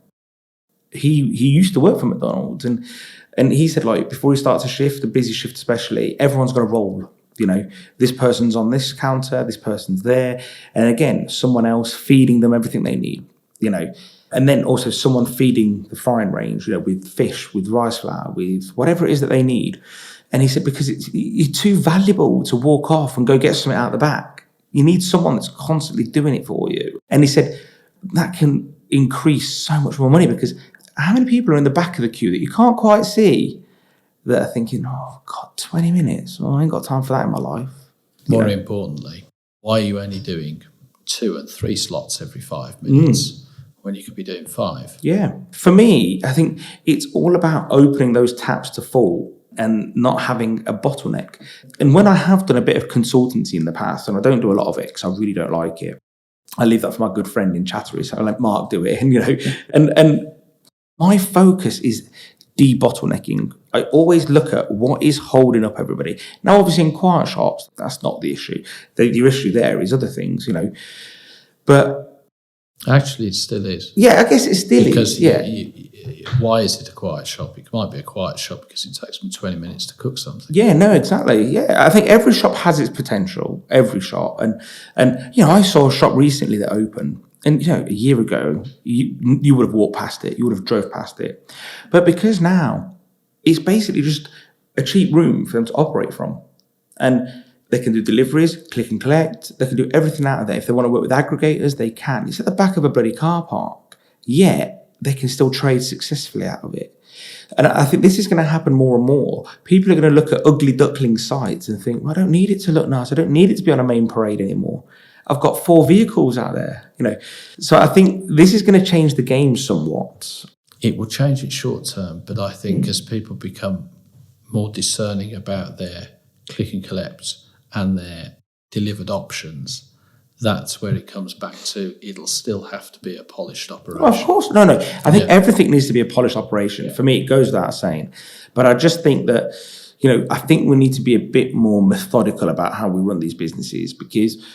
A: he used to work for McDonald's, and he said, like, before he starts a shift, a busy shift especially, everyone's got to roll. This person's on this counter, this person's there. And again, someone else feeding them everything they need, And then also someone feeding the frying range, with fish, with rice flour, with whatever it is that they need. And he said, because it's too valuable to walk off and go get something out the back. You need someone that's constantly doing it for you. And he said, that can increase so much more money, because how many people are in the back of the queue that you can't quite see, that are thinking, oh, God, 20 minutes. Well, I ain't got time for that in my life.
B: More importantly, why are you only doing 2 and 3 slots every 5 minutes when you could be doing 5?
A: Yeah. For me, I think it's all about opening those taps to full and not having a bottleneck. And when I have done a bit of consultancy in the past, and I don't do a lot of it because I really don't like it, I leave that for my good friend in Chattery, so I let Mark do it. And my focus is de-bottlenecking. I always look at what is holding up everybody. Now, obviously, in quiet shops, that's not the issue. The issue there is other things, But
B: actually, it still is.
A: Yeah, I guess it still
B: because
A: is. Yeah.
B: Why is it a quiet shop? It might be a quiet shop because it takes them 20 minutes to cook something.
A: Yeah, no, exactly. Yeah, I think every shop has its potential. Every shop, and I saw a shop recently that opened. And, a year ago, you would have walked past it. You would have drove past it. But because now it's basically just a cheap room for them to operate from. And they can do deliveries, click and collect. They can do everything out of there. If they want to work with aggregators, they can. It's at the back of a bloody car park. Yet they can still trade successfully out of it. And I think this is going to happen more and more. People are going to look at ugly duckling sites and think, well, I don't need it to look nice. I don't need it to be on a main parade anymore. I've got 4 vehicles out there, So I think this is going to change the game somewhat.
B: It will change it short term, but I think as people become more discerning about their click and collect and their delivered options, that's where it comes back to. It'll still have to be a polished operation.
A: Well, of course. No. I think everything needs to be a polished operation. Yeah. For me, it goes without saying. But I just think that, I think we need to be a bit more methodical about how we run these businesses, because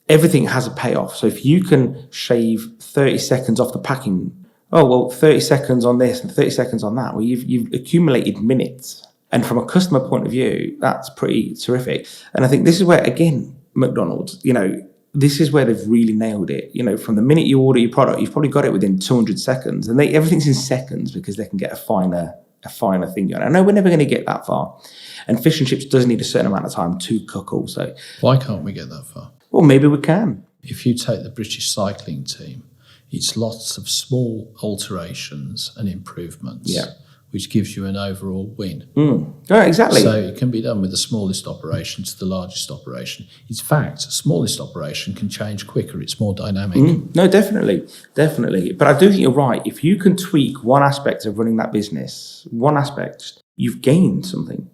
A: everything has a payoff. So if you can shave 30 seconds off the packing, 30 seconds on this and 30 seconds on that, well, you've accumulated minutes. And from a customer point of view, that's pretty terrific. And I think this is where, again, McDonald's, this is where they've really nailed it. From the minute you order your product, you've probably got it within 200 seconds. And everything's in seconds because they can get a finer thing going. I know we're never going to get that far. And fish and chips does need a certain amount of time to cook also.
B: Why can't we get that far?
A: Well, maybe we can.
B: If you take the British cycling team, it's lots of small alterations and improvements, which gives you an overall win.
A: Yeah, exactly.
B: So it can be done with the smallest operation to the largest operation. In fact, the smallest operation can change quicker. It's more dynamic. No,
A: definitely. But I do think you're right. If you can tweak one aspect of running that business, one aspect, you've gained something.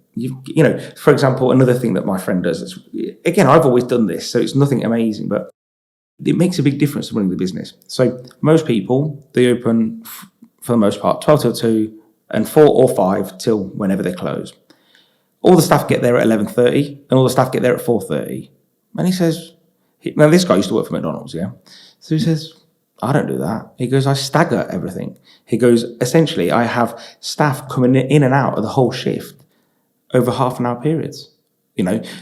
A: For example, another thing that my friend does is, again, I've always done this, so it's nothing amazing, but it makes a big difference to running the business. So most people, they open, for the most part, 12 till 2 and 4 or 5 till whenever they close. All the staff get there at 11:30 and all the staff get there at 4:30. And he says, now this guy used to work for McDonald's, yeah? So he says, I don't do that. He goes, I stagger everything. He goes, essentially, I have staff coming in and out of the whole shift over half an hour periods,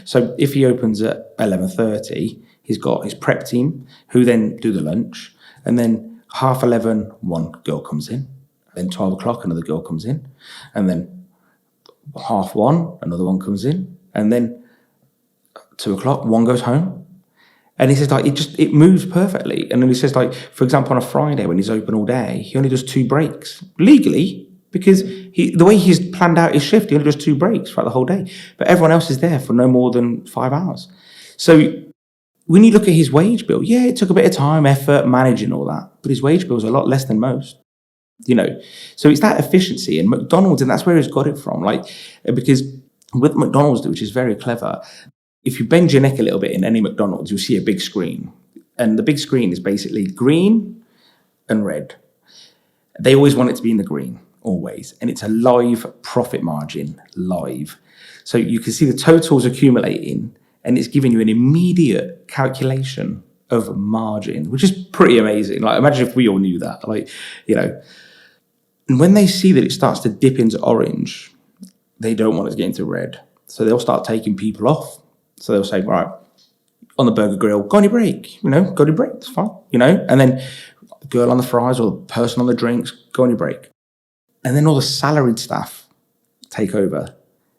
A: So if he opens at 11:30, he's got his prep team who then do the lunch, and then 11:30, one girl comes in, then 12 o'clock, another girl comes in, and then 1:30, another one comes in, and then 2 o'clock, one goes home. And he says, it moves perfectly. And then he says, for example, on a Friday when he's open all day, he only does 2 breaks legally, because the way he's planned out his shift, he only does 2 breaks throughout the whole day. But everyone else is there for no more than 5 hours. So when you look at his wage bill, it took a bit of time, effort, managing all that. But his wage bill is a lot less than most. So it's that efficiency. And McDonald's, and that's where he's got it from. Because with McDonald's, which is very clever, if you bend your neck a little bit in any McDonald's, you'll see a big screen. And the big screen is basically green and red. They always want it to be in the green, always. And it's a live profit margin, live. So you can see the totals accumulating, and it's giving you an immediate calculation of margin, which is pretty amazing. Like, imagine if we all knew that. Like, you know, and when they see that it starts to dip into orange, they don't want it to get into red. So they'll start taking people off. So they'll say, right, on the burger grill, go on your break, go on your break, it's fine, And then the girl on the fries or the person on the drinks, go on your break. And then all the salaried staff take over.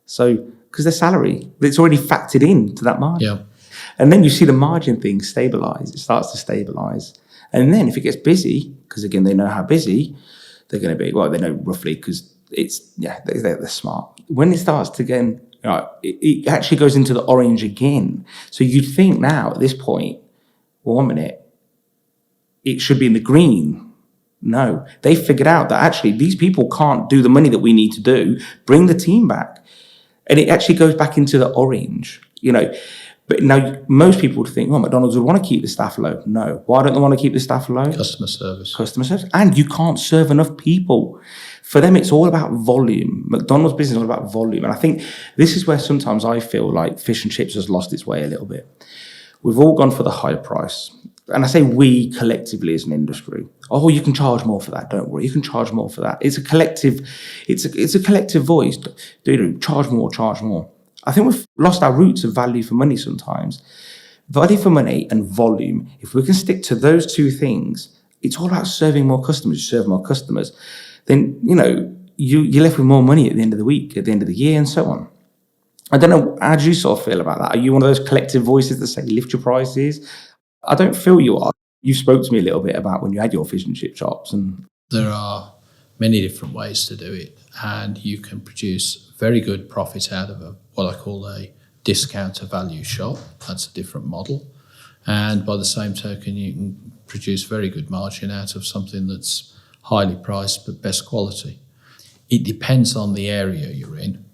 A: So, because their salary, it's already factored into that margin.
B: Yeah.
A: And then you see the margin thing stabilize. It starts to stabilize. And then if it gets busy, because again, they know how busy they're going to be. Well, they know roughly because they're smart. When it starts to get, it actually goes into the orange again. So you'd think now at this point, well, 1 minute, it should be in the green. No, they figured out that actually these people can't do the money that we need to do. Bring the team back. And it actually goes back into the orange, But now most people would think, McDonald's would want to keep the staff low. No. Why don't they want to keep the staff low?
B: Customer service.
A: And you can't serve enough people. For them, it's all about volume. McDonald's business is all about volume. And I think this is where sometimes I feel like fish and chips has lost its way a little bit. We've all gone for the higher price. And I say we collectively as an industry. Oh, you can charge more for that. Don't worry. You can charge more for that. It's a collective voice. Dude, charge more, charge more. I think we've lost our roots of value for money sometimes. Value for money and volume. If we can stick to those two things, it's all about serving more customers. You serve more customers, then, you're left with more money at the end of the week, at the end of the year, and so on. I don't know, how do you sort of feel about that? Are you one of those collective voices that say, lift your prices? I don't feel you are. You spoke to me a little bit about when you had your fish and chip shops. And
B: there are many different ways to do it, and you can produce very good profit out of what I call a discounter value shop. That's a different model. And by the same token, you can produce very good margin out of something that's highly priced but best quality. It depends on the area you're in.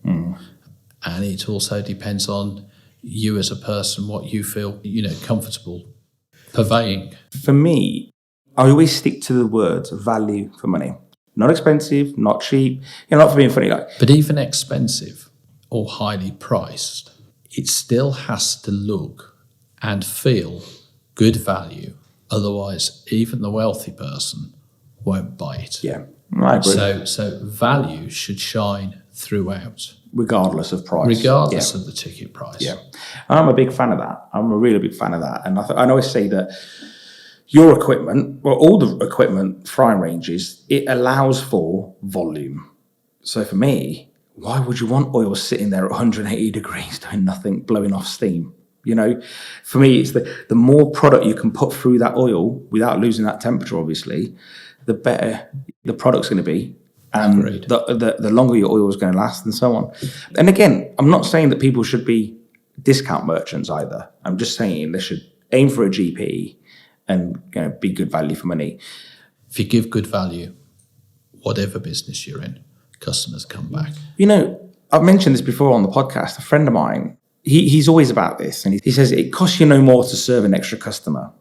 B: And it also depends on you as a person, what you feel, comfortable purveying.
A: For me, I always stick to the words value for money. Not expensive, not cheap, not for being funny.
B: But even expensive or highly priced, it still has to look and feel good value. Otherwise, even the wealthy person won't buy it.
A: Yeah, I agree.
B: So value should shine throughout.
A: Regardless of price.
B: Regardless of the ticket price.
A: Yeah. I'm a big fan of that. I'm a really big fan of that. And I always say that your equipment, well, all the equipment, frying ranges, it allows for volume. So for me, why would you want oil sitting there at 180 degrees doing nothing, blowing off steam? For me, it's the more product you can put through that oil without losing that temperature, obviously, the better the product's going to be. And the longer your oil is going to last and so on. And again, I'm not saying that people should be discount merchants either. I'm just saying they should aim for a GP and be good value for money.
B: If you give good value, whatever business you're in, customers come back.
A: I've mentioned this before on the podcast. A friend of mine, he's always about this. And he says it costs you no more to serve an extra customer,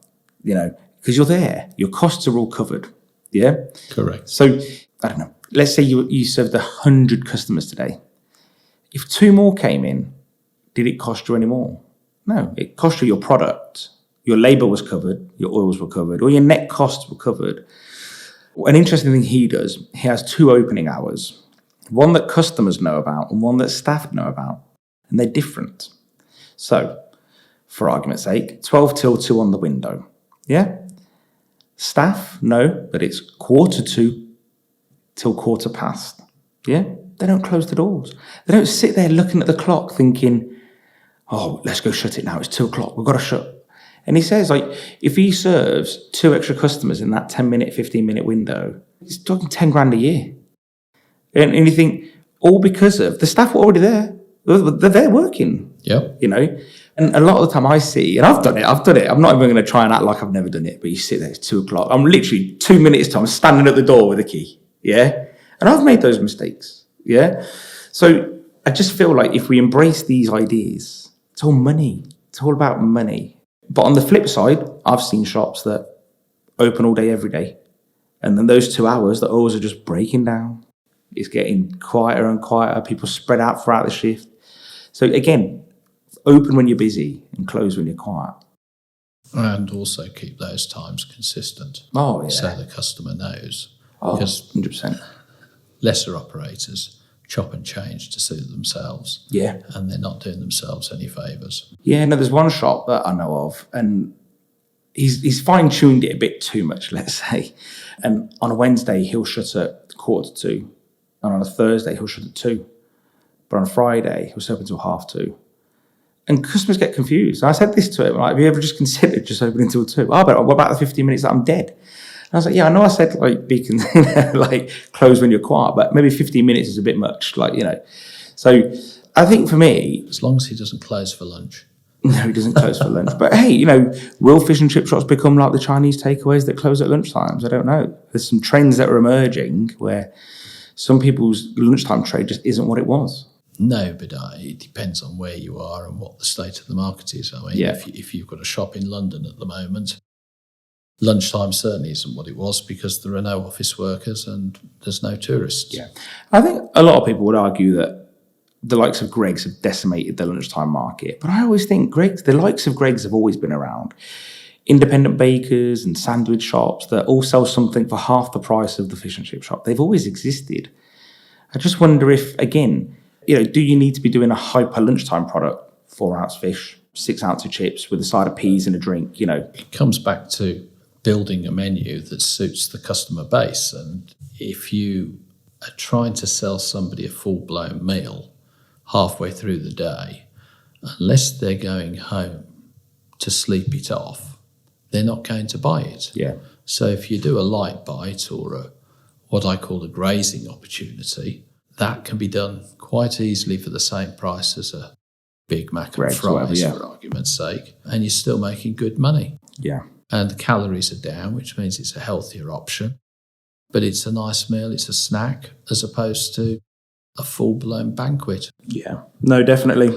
A: because you're there. Your costs are all covered. Yeah?
B: Correct.
A: So, I don't know. Let's say you served 100 customers today. If 2 more came in, did it cost you any more? No, it cost you your product. Your labour was covered, your oils were covered, or your net costs were covered. An interesting thing he does, he has 2 opening hours. One that customers know about and one that staff know about. And they're different. So, for argument's sake, 12 till 2 on the window. Yeah? Staff know that it's 1:45 till 1:15. Yeah? They don't close the doors. They don't sit there looking at the clock thinking, oh, let's go shut it now. It's 2 o'clock. We've got to shut. And he says, if he serves 2 extra customers in that 10-minute, 15-minute window, he's talking 10 grand a year. And you think, all because of the staff were already there. They're there working.
B: Yep.
A: And a lot of the time I see, and I've done it. I'm not even going to try and act like I've never done it, but you sit there, it's 2 o'clock. I'm literally 2 minutes time standing at the door with a key. Yeah. And I've made those mistakes. Yeah. So I just feel like if we embrace these ideas, it's all money. It's all about money. But on the flip side, I've seen shops that open all day, every day. And then those 2 hours, the oils are just breaking down. It's getting quieter and quieter. People spread out throughout the shift. So again, open when you're busy and close when you're quiet.
B: And also keep those times consistent.
A: Oh, yeah.
B: So the customer knows.
A: Oh,
B: because
A: 100%.
B: lesser operators chop and change to suit themselves.
A: Yeah.
B: And they're not doing themselves any favours.
A: Yeah, no, there's one shop that I know of, and he's fine-tuned it a bit too much, let's say. And on a Wednesday, he'll shut at 1:45. And on a Thursday, he'll shut at 2. But on a Friday, he'll stay open until 1:30. And customers get confused. I said this to him, like, have you ever just considered just opening until 2? Oh, but what about the 15 minutes that I'm dead? And I was like, yeah, I know I said, like, like, close when you're quiet, but maybe 15 minutes is a bit much, like, you know. So I think for me...
B: As long as he doesn't close for lunch.
A: No, he doesn't close for lunch. But hey, you know, will fish and chip shops become like the Chinese takeaways that close at lunchtimes? I don't know. There's some trends that are emerging where some people's lunchtime trade just isn't what it was.
B: No, but it depends on where you are and what the state of the market is. I mean, if you've got a shop in London at the moment, lunchtime certainly isn't what it was because there are no office workers and there's no tourists.
A: Yeah. I think a lot of people would argue that the likes of Greggs have decimated the lunchtime market. But I always think the likes of Greggs have always been around. Independent bakers and sandwich shops that all sell something for half the price of the fish and chip shop. They've always existed. I just wonder if, again, you know, do you need to be doing a hyper lunchtime product, 4-ounce fish, 6-ounce of chips with a side of peas and a drink, you know?
B: It comes back to building a menu that suits the customer base. And if you are trying to sell somebody a full-blown meal halfway through the day, unless they're going home to sleep it off, they're not going to buy it.
A: Yeah.
B: So if you do a light bite or what I call a grazing opportunity, that can be done quite easily for the same price as a Big Mac and fries, for argument's sake, and you're still making good money.
A: Yeah.
B: And the calories are down, which means it's a healthier option. But it's a nice meal, it's a snack, as opposed to a full-blown banquet.
A: Yeah. No, definitely.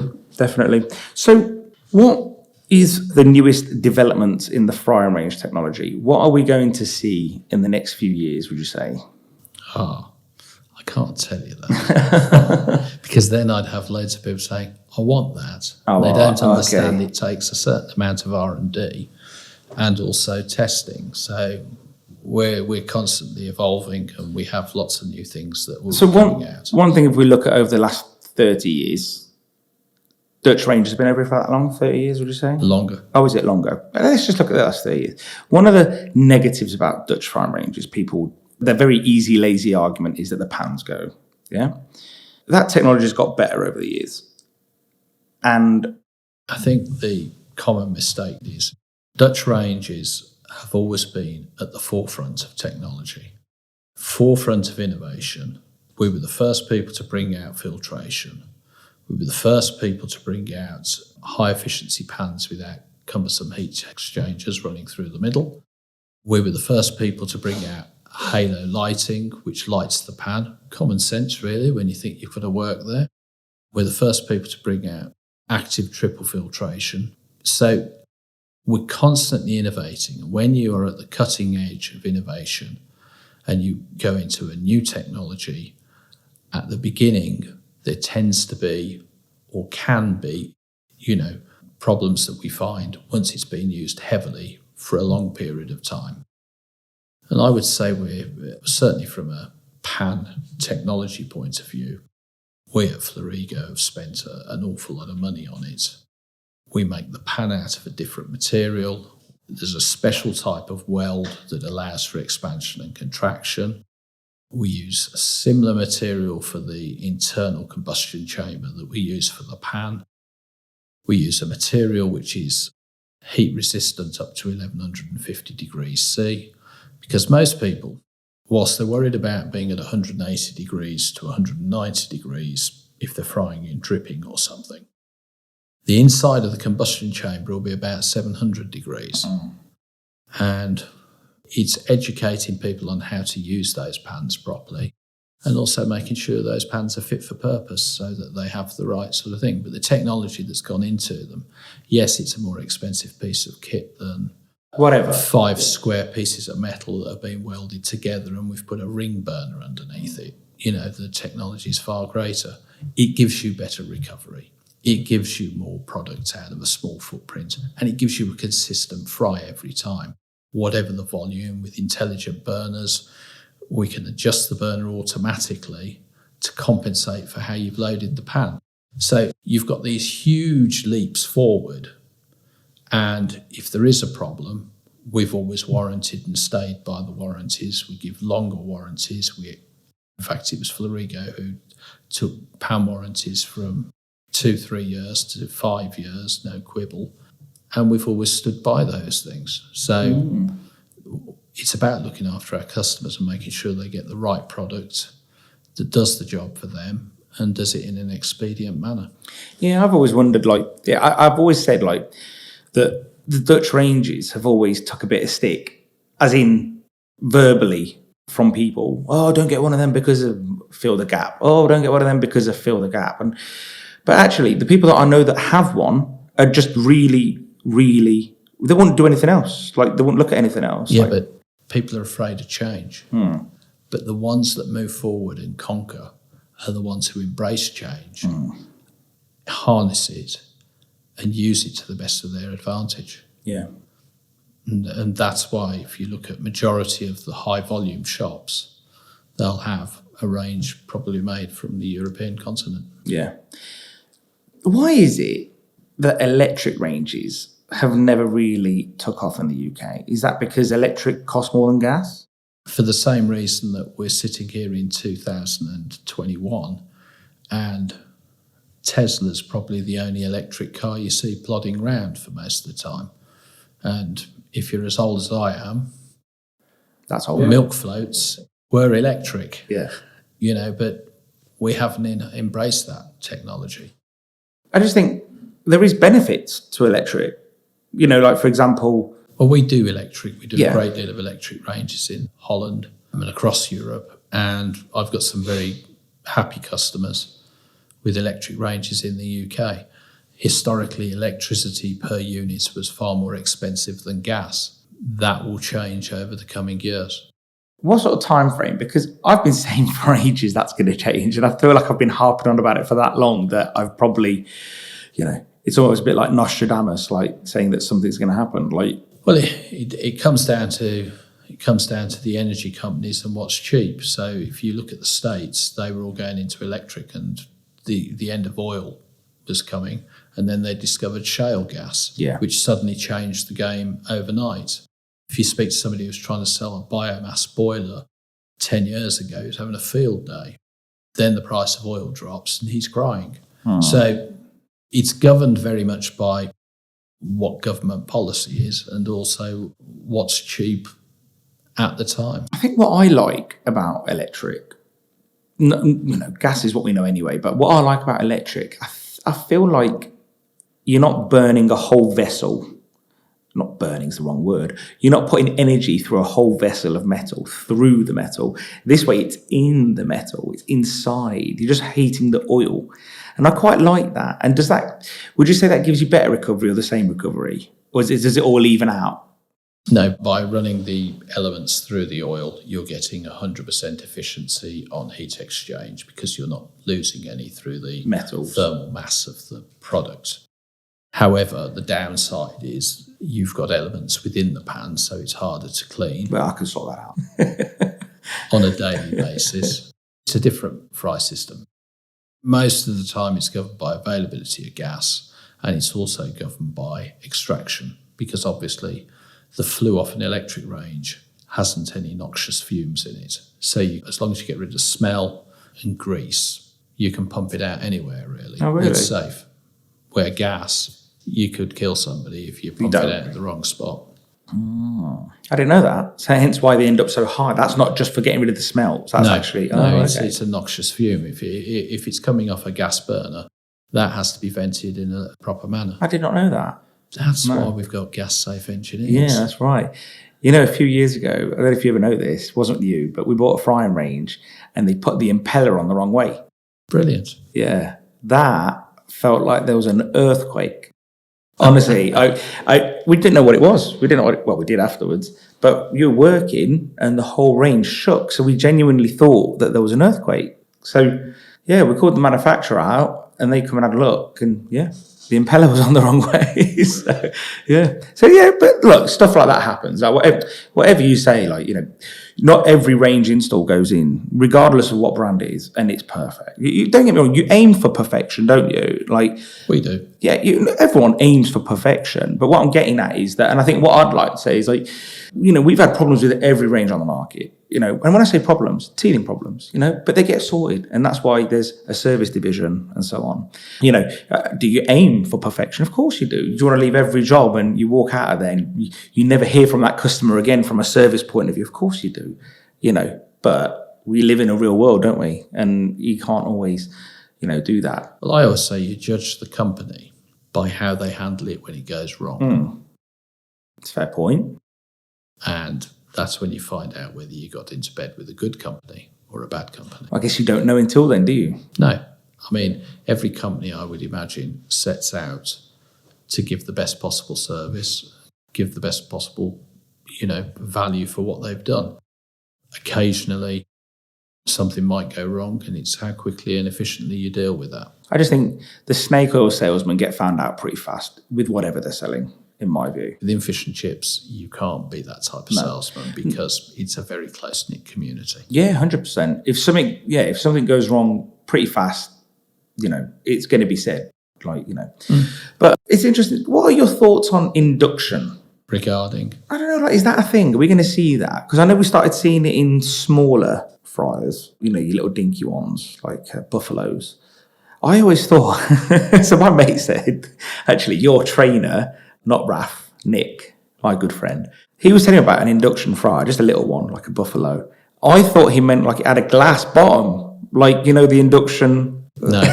A: So what is the newest development in the fry and range technology? What are we going to see in the next few years, would you say?
B: I can't tell you that. Because then I'd have loads of people saying, I want that. They don't understand it takes a certain amount of R&D and also testing. So we're constantly evolving and we have lots of new things that will be coming out. One
A: thing, if we look at over the last 30 years, Dutch range has been over for that long, 30 years, would you say?
B: Longer.
A: Oh, is it longer? Let's just look at the last 30 years. One of the negatives about Dutch fry and range is their very easy, lazy argument is that the pans go. Yeah. That technology has got better over the years. And
B: I think the common mistake is Dutch ranges have always been at the forefront of technology, forefront of innovation. We were the first people to bring out filtration. We were the first people to bring out high efficiency pans without cumbersome heat exchangers running through the middle. We were the first people to bring out halo lighting, which lights the pan. Common sense, really, when you think you've got to work there. We're the first people to bring out active triple filtration. So we're constantly innovating. And when you are at the cutting edge of innovation and you go into a new technology, at the beginning, there tends to be, or can be, problems that we find once it's been used heavily for a long period of time. And I would say we're certainly from a pan technology point of view, we at Florigo have spent an awful lot of money on it. We make the pan out of a different material. There's a special type of weld that allows for expansion and contraction. We use a similar material for the internal combustion chamber that we use for the pan. We use a material which is heat resistant up to 1150 degrees C, because most people, whilst they're worried about being at 180 degrees to 190 degrees if they're frying in dripping or something, the inside of the combustion chamber will be about 700 degrees. And it's educating people on how to use those pans properly. and also making sure those pans are fit for purpose so that they have the right sort of thing. But the technology that's gone into them, yes, it's a more expensive piece of kit than
A: Whatever.
B: 5 square pieces of metal that have been welded together and we've put a ring burner underneath it. The technology is far greater. It gives you better recovery. It gives you more product out of a small footprint, and it gives you a consistent fry every time. Whatever the volume, with intelligent burners, we can adjust the burner automatically to compensate for how you've loaded the pan. So you've got these huge leaps forward, and if there is a problem, we've always warranted and stayed by the warranties. We give longer warranties. In fact, it was Florigo who took pan warranties from 2-3 years to 5 years, no quibble. And we've always stood by those things. So it's about looking after our customers and making sure they get the right product that does the job for them and does it in an expedient manner.
A: Yeah, I've always wondered, I've always said, that the Dutch ranges have always took a bit of stick, as in verbally from people. Oh, don't get one of them because of fill the gap. Oh, don't get one of them because of fill the gap. But actually, the people that I know that have one are just really, really, they wouldn't do anything else. They wouldn't look at anything else.
B: Yeah, but people are afraid of change. But the ones that move forward and conquer are the ones who embrace change, harness it, and use it to the best of their advantage.
A: Yeah.
B: And that's why if you look at majority of the high volume shops, they'll have a range probably made from the European continent.
A: Yeah. Why is it that electric ranges have never really took off in the UK? Is that because electric costs more than gas?
B: For the same reason that we're sitting here in 2021 and Tesla's probably the only electric car you see plodding around for most of the time. And if you're as old as I am,
A: that's old.
B: Milk floats were electric.
A: Yeah.
B: But we haven't embraced that technology.
A: I just think there is benefits to electric. For example...
B: Well, we do electric. We do a great deal of electric ranges in Holland and across Europe. And I've got some very happy customers with electric ranges in the UK. Historically, electricity per unit was far more expensive than gas. That will change over the coming years.
A: What sort of time frame? Because I've been saying for ages that's going to change, and I feel like I've been harping on about it for that long that I've probably, it's almost a bit like Nostradamus, saying that something's going to happen.
B: Well, it comes down to the energy companies and what's cheap. So if you look at the States, they were all going into electric, and the end of oil was coming, and then they discovered shale gas, which suddenly changed the game overnight. If you speak to somebody who's trying to sell a biomass boiler 10 years ago, who's having a field day, then the price of oil drops and he's crying. So it's governed very much by what government policy is and also what's cheap at the time.
A: I think what I like about electric, gas is what we know anyway, but what I like about electric, I feel like you're not burning a whole vessel. Not burning is the wrong word. You're not putting energy through a whole vessel of metal, through the metal. This way it's in the metal, it's inside. You're just heating the oil. And I quite like that. And would you say that gives you better recovery or the same recovery? Or does it all even out?
B: No, by running the elements through the oil, you're getting 100% efficiency on heat exchange because you're not losing any through the
A: metals,
B: thermal mass of the product. However, the downside is you've got elements within the pan, so it's harder to clean.
A: Well, I can sort that out.
B: On a daily basis. It's a different fry system. Most of the time it's governed by availability of gas, and it's also governed by extraction, because obviously the flue off an electric range hasn't any noxious fumes in it. So as long as you get rid of smell and grease, you can pump it out anywhere, really.
A: Oh, really?
B: It's safe. Where gas, you could kill somebody if you pump it out at the wrong spot.
A: Oh, I didn't know that. So hence why they end up so high. That's not just for getting rid of the smell. So that's
B: it's a noxious fume. If it's coming off a gas burner, that has to be vented in a proper manner.
A: I did not know that.
B: That's why we've got gas-safe engineers.
A: Yeah, that's right. You know, a few years ago, I don't know if you ever know this, wasn't you, but we bought a frying range and they put the impeller on the wrong way.
B: Brilliant.
A: Yeah, that felt like there was an earthquake. Honestly, we didn't know what it was. We didn't know well, we did afterwards, but you were working and the whole range shook. So we genuinely thought that there was an earthquake. So, yeah, we called the manufacturer out and they come and had a look and, yeah, the impeller was on the wrong way. So, but look, stuff like that happens. Like whatever you say, like, you know, not every range install goes in, regardless of what brand it is, and it's perfect. You don't get me wrong, you aim for perfection, don't you? Like
B: we do.
A: Yeah, everyone aims for perfection. But what I'm getting at is that, and I think what I'd like to say is, like, you know, we've had problems with every range on the market. You know, and when I say problems, teething problems, you know, but they get sorted. And that's why there's a service division and so on. You know, do you aim for perfection? Of course you do. Do you want to leave every job and you walk out of there and you never hear from that customer again from a service point of view? Of course you do, you know, but we live in a real world, don't we? And you can't always, you know, do that.
B: Well, I always say you judge the company by how they handle it when it goes wrong.
A: It's a fair point.
B: And that's when you find out whether you got into bed with a good company or a bad company.
A: I guess you don't know until then, do you?
B: No. I mean, every company, I would imagine, sets out to give the best possible service, give the best possible, you know, value for what they've done. Occasionally, something might go wrong, and it's how quickly and efficiently you deal with that.
A: I just think the snake oil salesmen get found out pretty fast with whatever they're selling, in my view.
B: Within fish and chips, you can't be that type of salesman because it's a very close-knit community.
A: Yeah, 100%. If something goes wrong pretty fast, you know, it's going to be said, like, you know. But it's interesting. What are your thoughts on induction?
B: Regarding?
A: I don't know, like, is that a thing? Are we going to see that? Because I know we started seeing it in smaller fryers, you know, your little dinky ones, like Buffaloes. I always thought, so my mate said, actually, your trainer, not Raf, Nick, my good friend, he was telling me about an induction fryer, just a little one, like a Buffalo. I thought he meant like it had a glass bottom, like, you know, the induction.
B: No.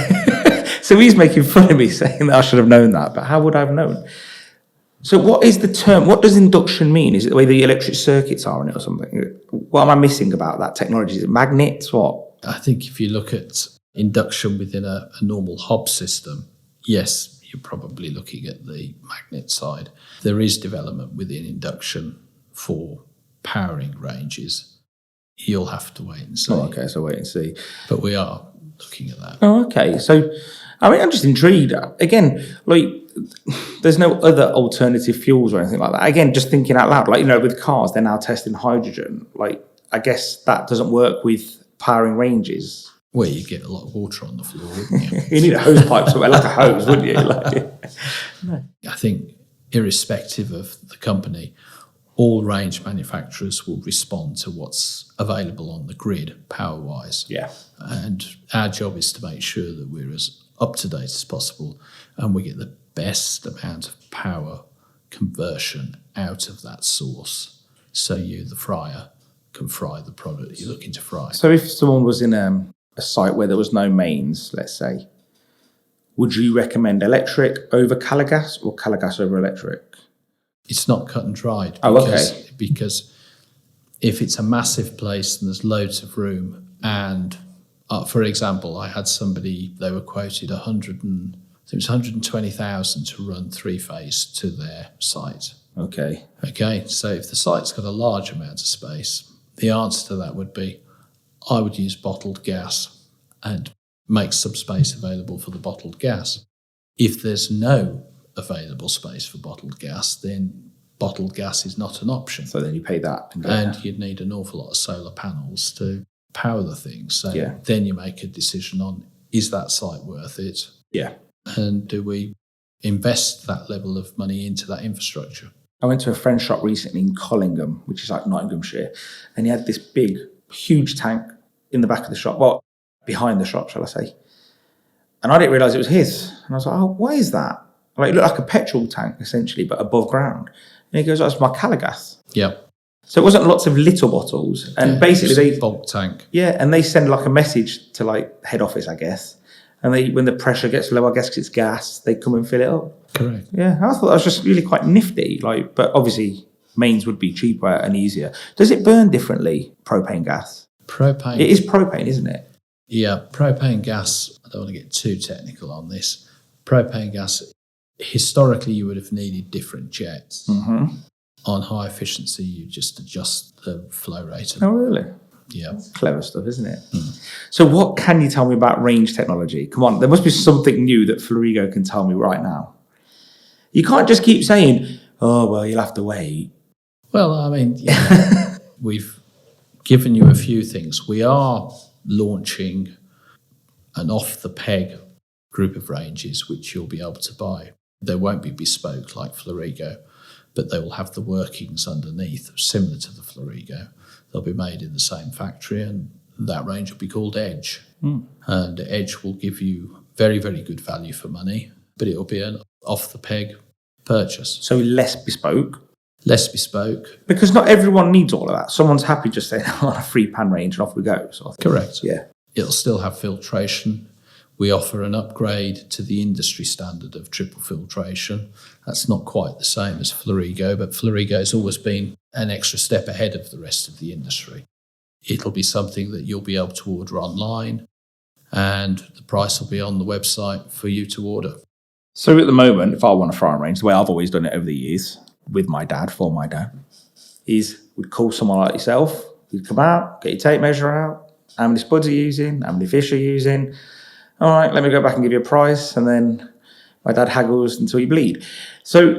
A: So he's making fun of me saying that I should have known that, but how would I have known? So what is the term? What does induction mean? Is it the way the electric circuits are in it or something? What am I missing about that technology? Is it magnets? What?
B: I think if you look at induction within a normal hob system, yes, you're probably looking at the magnet side. There is development within induction for powering ranges. You'll have to wait and see.
A: Oh, okay, so wait and see.
B: But we are looking at that.
A: Oh, okay. So, I mean, I'm just intrigued. Again, like, there's no other alternative fuels or anything like that. Again, just thinking out loud, like, you know, with cars, they're now testing hydrogen. Like, I guess that doesn't work with powering ranges.
B: Well, you get a lot of water on the floor, wouldn't you?
A: You need a hose pipe somewhere, like a hose, wouldn't you? Like,
B: no. I think, irrespective of the company, all range manufacturers will respond to what's available on the grid, power-wise.
A: Yeah.
B: And our job is to make sure that we're as up-to-date as possible and we get the best amount of power conversion out of that source so you, the fryer, can fry the product you're looking to fry.
A: So if someone was in a site where there was no mains, let's say, would you recommend electric over Calagas or Calagas over electric?
B: It's not cut and dried. Because if it's a massive place and there's loads of room, and for example, I had somebody, they were quoted 120,000 to run 3-phase to their site.
A: Okay.
B: So if the site's got a large amount of space, the answer to that would be, I would use bottled gas and make some space available for the bottled gas. If there's no available space for bottled gas, then bottled gas is not an option.
A: So then you pay that.
B: And you'd need an awful lot of solar panels to power the thing. So then you make a decision on, is that site worth it?
A: Yeah. And
B: do we invest that level of money into that infrastructure?
A: I went to a friend's shop recently in Collingham, which is like Nottinghamshire, and he had this big, huge tank in the back of the shop, well, behind the shop, shall I say. And I didn't realise it was his. And I was like, oh, what is that? Like, it looked like a petrol tank, essentially, but above ground. And he goes, oh, that's my Calagas.
B: Yeah.
A: So it wasn't lots of little bottles. And basically they...
B: bulk tank.
A: Yeah, and they send like a message to like head office, I guess. And they, when the pressure gets low, I guess because it's gas, they come and fill it up.
B: Correct.
A: Yeah, I thought that was just really quite nifty. Like, but obviously mains would be cheaper and easier. Does it burn differently, propane gas?
B: Propane.
A: It is propane, isn't it?
B: Yeah, propane gas, I don't want to get too technical on this. Propane gas, historically you would have needed different jets.
A: Mm-hmm.
B: On high efficiency, you just adjust the flow rate.
A: Oh, really?
B: Yeah.
A: Clever stuff, isn't it? So what can you tell me about range technology? Come on, there must be something new that Florigo can tell me right now. You can't just keep saying, oh, well, you'll have to wait.
B: Well, I mean, yeah, we've given you a few things. We are launching an off-the-peg group of ranges which you'll be able to buy. They won't be bespoke like Florigo, but they will have the workings underneath similar to the Florigo. They'll be made in the same factory, and that range will be called Edge. And Edge will give you very, very good value for money, but it will be an off-the-peg purchase.
A: So less bespoke.
B: Less bespoke.
A: Because not everyone needs all of that. Someone's happy just saying, I want a free pan range and off we go. So
B: Correct.
A: Yeah.
B: It'll still have filtration. We offer an upgrade to the industry standard of triple filtration. That's not quite the same as Florigo, but Florigo has always been an extra step ahead of the rest of the industry. It'll be something that you'll be able to order online, and the price will be on the website for you to order.
A: So at the moment, if I want a frying range, the way I've always done it over the years, with my dad, for my dad, is we'd call someone like yourself, you'd come out, get your tape measure out, how many spuds are you using, how many fish are you using. All right, let me go back and give you a price, and then my dad haggles until you bleed. So,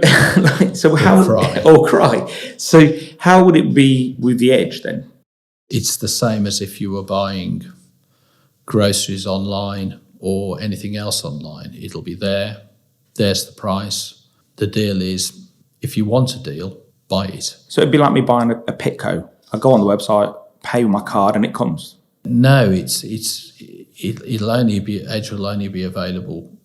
A: or cry. So how would it be with the Edge then?
B: It's the same as if you were buying groceries online or anything else online. It'll be there. There's the price. The deal is, if you want a deal, buy it.
A: So it'd be like me buying a Pitco. I go on the website, pay with my card, and it comes.
B: No, it'll only be, Edge will only be available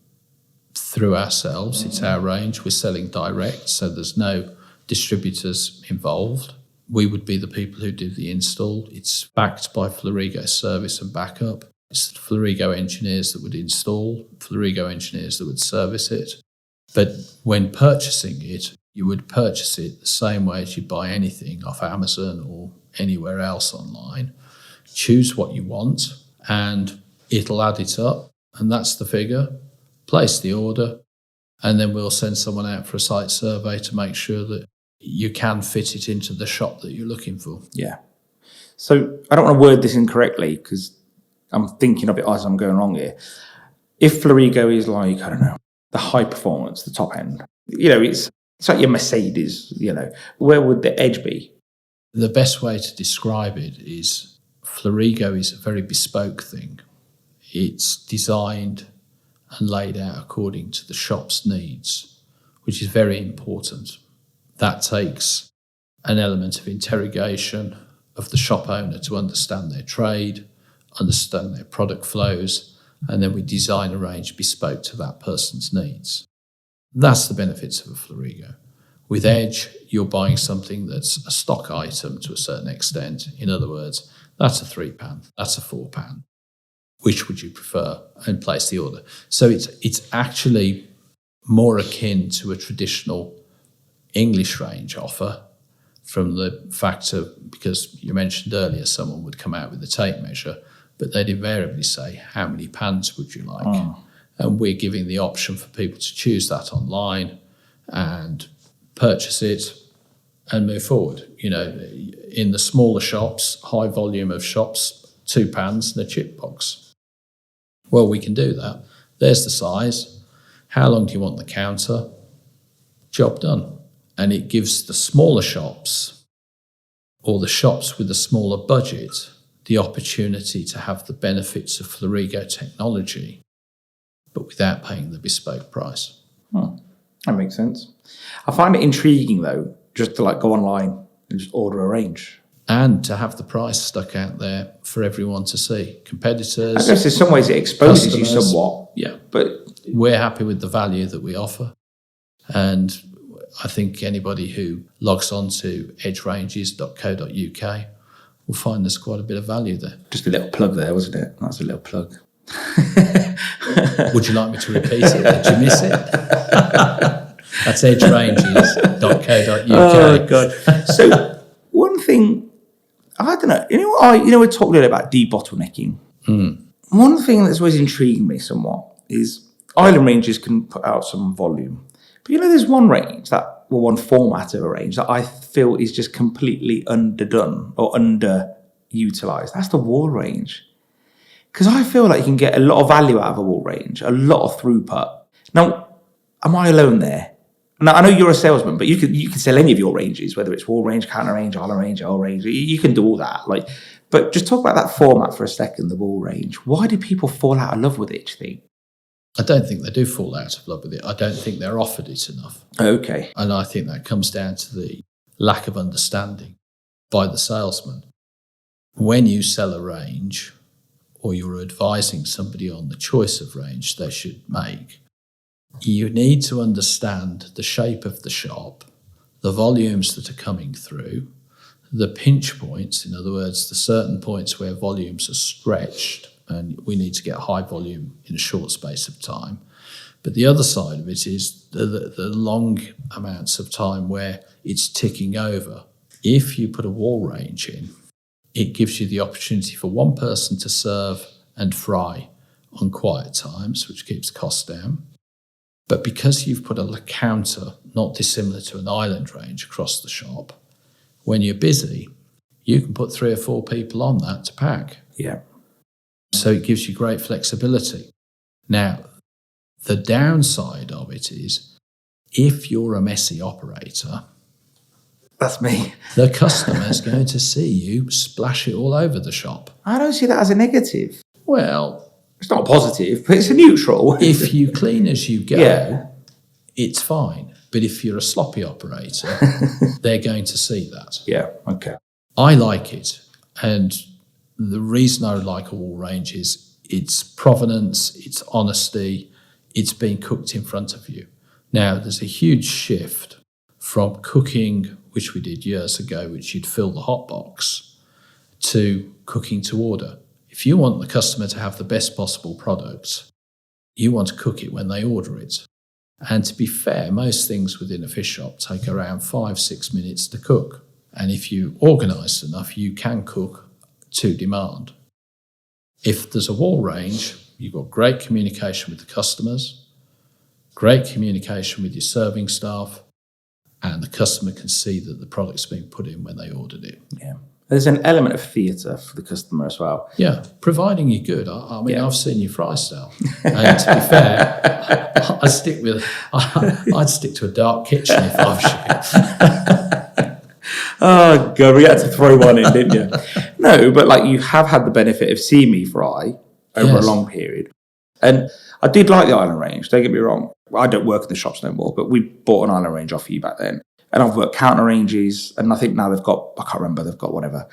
B: through ourselves. It's our range. We're selling direct, so there's no distributors involved. We would be the people who do the install. It's backed by Florigo service and backup. It's the Florigo engineers that would install, Florigo engineers that would service it. But when purchasing it, you would purchase it the same way as you buy anything off Amazon or anywhere else online. Choose what you want, and it'll add it up, and that's the figure. Place the order, and then we'll send someone out for a site survey to make sure that you can fit it into the shop that you're looking for.
A: Yeah. So I don't want to word this incorrectly because I'm thinking of it as I'm going along here. If Florigo is like, I don't know, the high performance, the top end, it's like your Mercedes, where would the Edge be?
B: The best way to describe it is Florigo is a very bespoke thing. It's designed and laid out according to the shop's needs, which is very important. That takes an element of interrogation of the shop owner to understand their trade, understand their product flows, and then we design a range bespoke to that person's needs. That's the benefits of a Florigo. With Edge, you're buying something that's a stock item to a certain extent. In other words, that's a 3-pan, that's a 4-pan. Which would you prefer? And place the order. So it's actually more akin to a traditional English range offer from the factor, because you mentioned earlier someone would come out with a tape measure, but they'd invariably say, how many pans would you like? Oh. And we're giving the option for people to choose that online and purchase it and move forward. In the smaller shops, high volume of shops, 2 pans and a chip box. Well, we can do that. There's the size. How long do you want the counter? Job done. And it gives the smaller shops or the shops with a smaller budget the opportunity to have the benefits of Florigo technology, but without paying the bespoke price.
A: That makes sense. I find it intriguing, though, just to go online and just order a range.
B: And to have the price stuck out there for everyone to see. Competitors.
A: I guess in some ways it exposes you somewhat.
B: Yeah.
A: But
B: we're happy with the value that we offer. And I think anybody who logs on to edgeranges.co.uk will find there's quite a bit of value there.
A: Just a little plug there, wasn't it? That's a little plug.
B: Would you like me to repeat it? Did you miss it? That's Edge Ranges. Oh,
A: God. So one thing, I don't know, we're talking a little about debottlenecking. One thing that's always intrigued me somewhat is island ranges can put out some volume. But there's one range one format of a range that I feel is just completely underdone or underutilized. That's the wall range. Because I feel like you can get a lot of value out of a wall range, a lot of throughput. Now, am I alone there? Now, I know you're a salesman, but you can sell any of your ranges, whether it's wall range, counter range, island range, L range. You can do all that. But just talk about that format for a second, the wall range. Why do people fall out of love with it, do you think?
B: I don't think they do fall out of love with it. I don't think they're offered it enough.
A: Okay.
B: And I think that comes down to the lack of understanding by the salesman. When you sell a range, or you're advising somebody on the choice of range they should make, you need to understand the shape of the shop, the volumes that are coming through, the pinch points, in other words, the certain points where volumes are stretched and we need to get high volume in a short space of time. But the other side of it is the long amounts of time where it's ticking over. If you put a wall range in, it gives you the opportunity for one person to serve and fry on quiet times, which keeps costs down. But because you've put a counter, not dissimilar to an island range, across the shop, when you're busy, you can put 3 or 4 people on that to pack.
A: Yeah.
B: So it gives you great flexibility. Now, the downside of it is, if you're a messy operator,
A: that's me,
B: the customer's going to see you splash it all over the shop.
A: I don't see that as a negative.
B: Well,
A: it's not positive, but it's a neutral.
B: If you clean as you go,
A: yeah,
B: it's fine. But if you're a sloppy operator, they're going to see that.
A: Yeah, okay.
B: I like it. And the reason I like a wall range is its provenance, its honesty, it's being cooked in front of you. Now, there's a huge shift from cooking, which we did years ago, which you'd fill the hot box, to cooking to order. If you want the customer to have the best possible product, you want to cook it when they order it. And to be fair, most things within a fish shop take around 5-6 minutes to cook. And if you're organised enough, you can cook to demand. If there's a wall range, you've got great communication with the customers, great communication with your serving staff, and the customer can see that the product's being put in when they ordered it.
A: Yeah. There's an element of theatre for the customer as well.
B: Yeah, providing you're good. I mean, I've seen you fry style. And to be fair, I'd stick to a dark kitchen if I was you.
A: Oh, God, we had to throw one in, didn't you? No, but you have had the benefit of seeing me fry over a long period. And I did like the island range, don't get me wrong. I don't work in the shops no more, but we bought an island range off you back then. And I've worked counter ranges, and I think now they've got, I can't remember, they've got whatever.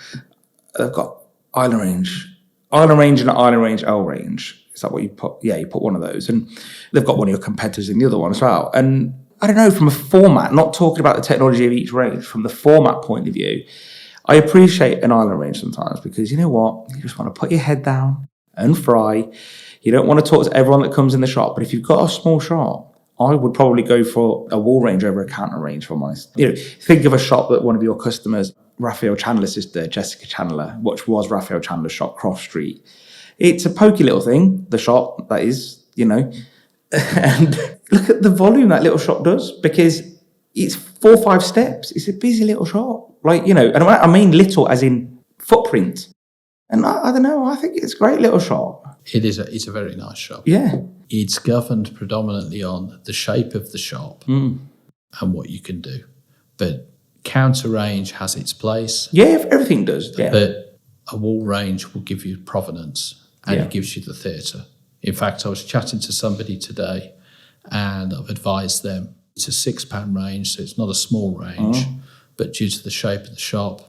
A: They've got island range and an island range L range. Is that what you put? Yeah, you put one of those. And they've got one of your competitors in the other one as well. And I don't know, from a format, not talking about the technology of each range, from the format point of view, I appreciate an island range sometimes because you know what? You just want to put your head down and fry. You don't want to talk to everyone that comes in the shop. But if you've got a small shop, I would probably go for a wall range over a counter range, for my. Think of a shop that one of your customers, Raphael Chandler's sister, Jessica Chandler, which was Raphael Chandler's shop, Cross Street. It's a pokey little thing, the shop, that is, and look at the volume that little shop does, because it's 4 or 5 steps. It's a busy little shop. And I mean little as in footprint. And I don't know, I think it's a great little shop.
B: It's a very nice shop.
A: Yeah.
B: It's governed predominantly on the shape of the shop and what you can do. But counter range has its place.
A: Yeah, everything does. Yeah.
B: But a wall range will give you provenance and it gives you the theatre. In fact, I was chatting to somebody today and I've advised them it's a £6 range, so it's not a small range. But due to the shape of the shop,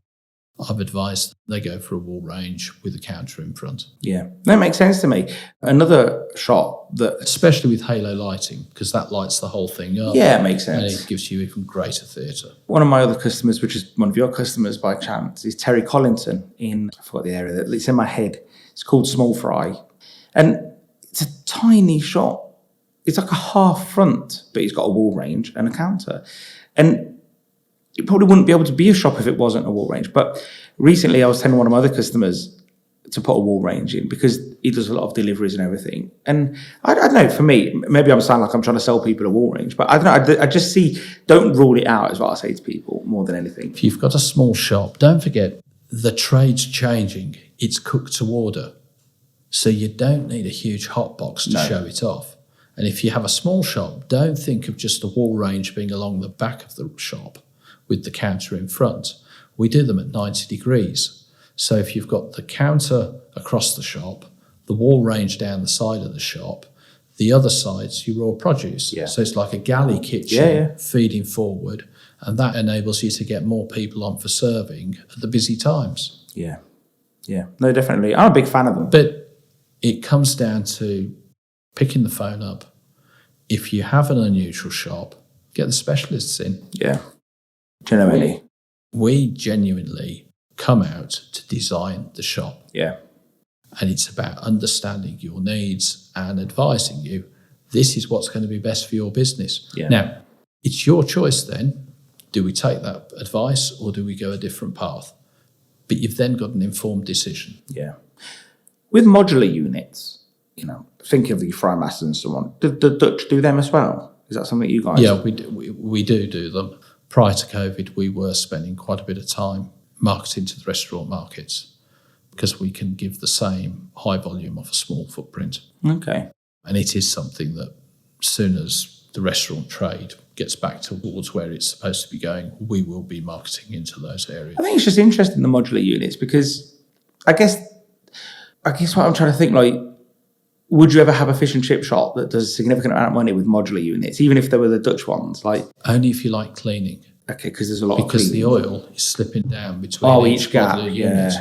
B: I've advised they go for a wall range with a counter in front.
A: Yeah, that makes sense to me. Another shop that...
B: Especially with halo lighting, because that lights the whole thing up.
A: Yeah, it makes sense.
B: And it gives you even greater theatre.
A: One of my other customers, which is one of your customers by chance, is Terry Collinson in, I forgot the area, it's in my head. It's called Small Fry. And it's a tiny shop. It's like a half front, but he's got a wall range and a counter. And it probably wouldn't be able to be a shop if it wasn't a wall range. But recently I was telling one of my other customers to put a wall range in because he does a lot of deliveries and everything. And I don't know, for me, maybe I'm sounding like I'm trying to sell people a wall range, but I don't know, I just see, don't rule it out is what I say to people more than anything.
B: If you've got a small shop, don't forget the trade's changing. It's cooked to order. So you don't need a huge hot box to show it off. And if you have a small shop, don't think of just a wall range being along the back of the shop with the counter in front. We do them at 90 degrees. So if you've got the counter across the shop, the wall range down the side of the shop, the other side's your raw produce.
A: Yeah.
B: So it's like a galley kitchen feeding forward, and that enables you to get more people on for serving at the busy times.
A: Yeah. Yeah. No, definitely. I'm a big fan of them.
B: But it comes down to picking the phone up. If you have an unusual shop, get the specialists in.
A: Yeah. Genuinely.
B: We genuinely come out to design the shop.
A: Yeah.
B: And it's about understanding your needs and advising you, this is what's going to be best for your business.
A: Yeah.
B: Now, it's your choice then. Do we take that advice or do we go a different path? But you've then got an informed decision.
A: Yeah. With modular units, you know, think of the Fryemasters and so on. Do the Dutch do them as well? Is that something you guys?
B: Yeah, we do them. Prior to COVID, we were spending quite a bit of time marketing to the restaurant markets because we can give the same high volume of a small footprint.
A: Okay.
B: And it is something that as soon as the restaurant trade gets back towards where it's supposed to be going, we will be marketing into those areas.
A: I think it's just interesting, the modular units, because I guess what I'm trying to think, like, would you ever have a fish and chip shop that does a significant amount of money with modular units, even if they were the Dutch ones? Like,
B: only if you like cleaning.
A: Okay, because there's a lot
B: because
A: of cleaning.
B: The oil is slipping down between
A: each gap,
B: modular unit,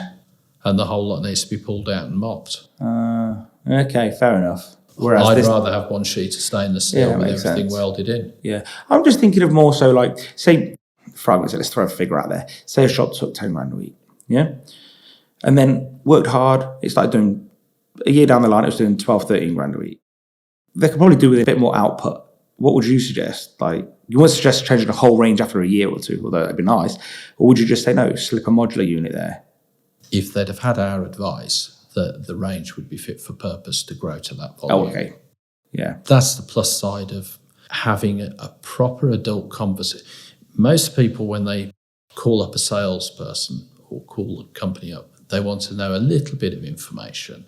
B: and the whole lot needs to be pulled out and mopped.
A: Okay, fair enough. Whereas
B: I'd rather have one sheet of stainless steel with everything welded in.
A: Yeah, I'm just thinking of more so like, say, for argument's sake, let's throw a figure out there. Say a shop took 10 grand a week, yeah? And then worked hard. It started doing, a year down the line, it was doing 12, 13 grand a week. They could probably do with a bit more output. What would you suggest? Like, you wouldn't suggest changing the whole range after a year or two, although that'd be nice. Or would you just say, no, slip a modular unit there?
B: If they'd have had our advice, the range would be fit for purpose to grow to that volume.
A: Oh, okay. Yeah.
B: That's the plus side of having a proper adult conversation. Most people, when they call up a salesperson or call a company up, they want to know a little bit of information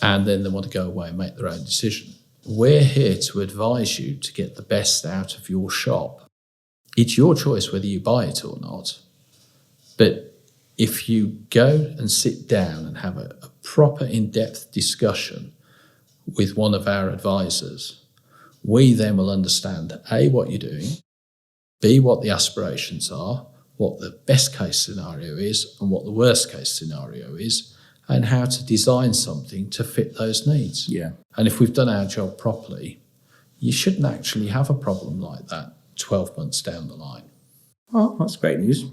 B: and then they want to go away and make their own decision. We're here to advise you to get the best out of your shop. It's your choice whether you buy it or not. But if you go and sit down and have a proper in-depth discussion with one of our advisors, we then will understand A, what you're doing, B, what the aspirations are, what the best case scenario is and what the worst case scenario is, and how to design something to fit those needs.
A: Yeah.
B: And if we've done our job properly, you shouldn't actually have a problem like that 12 months down the line.
A: Oh, that's great news.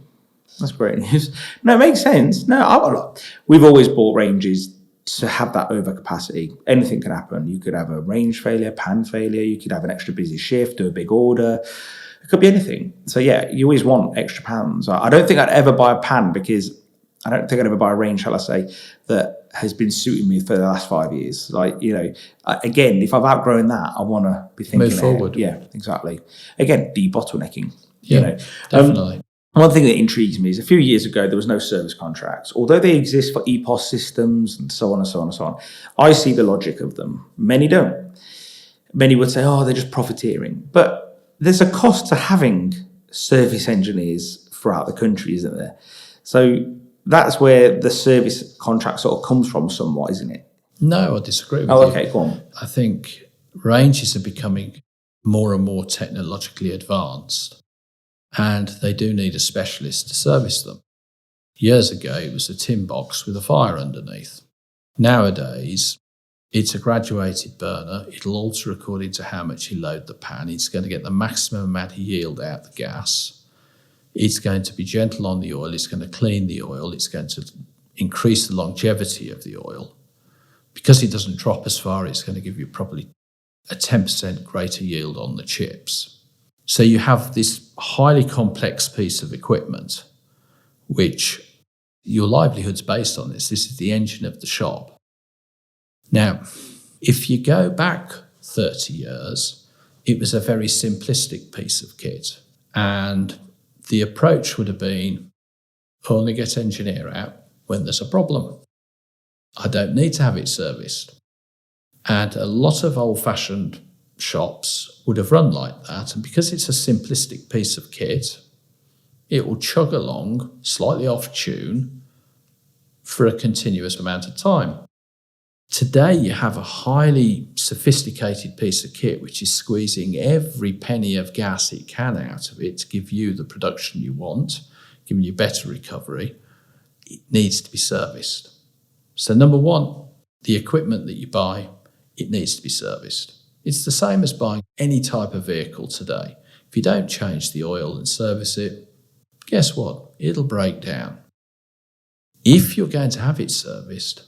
A: That's great news. No, it makes sense. No, we've always bought ranges to have that overcapacity. Anything can happen. You could have a range failure, pan failure. You could have an extra busy shift, do a big order. It could be anything. So yeah, you always want extra pans. I don't think I'd ever buy a pan because I don't think I'd ever buy a range, shall I say, that has been suiting me for the last 5 years. Like, you know, again, if I've outgrown that, I want to be thinking
B: move forward.
A: Yeah, exactly. Again, debottlenecking.
B: Yeah,
A: you know,
B: definitely.
A: One thing that intrigues me is a few years ago, there was no service contracts. Although they exist for EPOS systems and so on and so on and so on, I see the logic of them. Many don't. Many would say, oh, they're just profiteering. But there's a cost to having service engineers throughout the country, isn't there? So that's where the service contract sort of comes from somewhat, isn't it?
B: No, I disagree with you.
A: Oh, okay, go on.
B: I think ranges are becoming more and more technologically advanced, and they do need a specialist to service them. Years ago, it was a tin box with a fire underneath. Nowadays, it's a graduated burner. It'll alter according to how much you load the pan. It's going to get the maximum amount of yield out the gas. It's going to be gentle on the oil. It's going to clean the oil. It's going to increase the longevity of the oil. Because it doesn't drop as far, it's going to give you probably a 10% greater yield on the chips. So you have this highly complex piece of equipment, which your livelihood's based on this. This is the engine of the shop. Now, if you go back 30 years, it was a very simplistic piece of kit. And the approach would have been, only get engineer out when there's a problem. I don't need to have it serviced. And a lot of old-fashioned shops would have run like that. And because it's a simplistic piece of kit, it will chug along, slightly off tune, for a continuous amount of time. Today, you have a highly sophisticated piece of kit which is squeezing every penny of gas it can out of it to give you the production you want, giving you better recovery. It needs to be serviced. So number one, the equipment that you buy, it needs to be serviced. It's the same as buying any type of vehicle today. If you don't change the oil and service it, guess what? It'll break down. If you're going to have it serviced,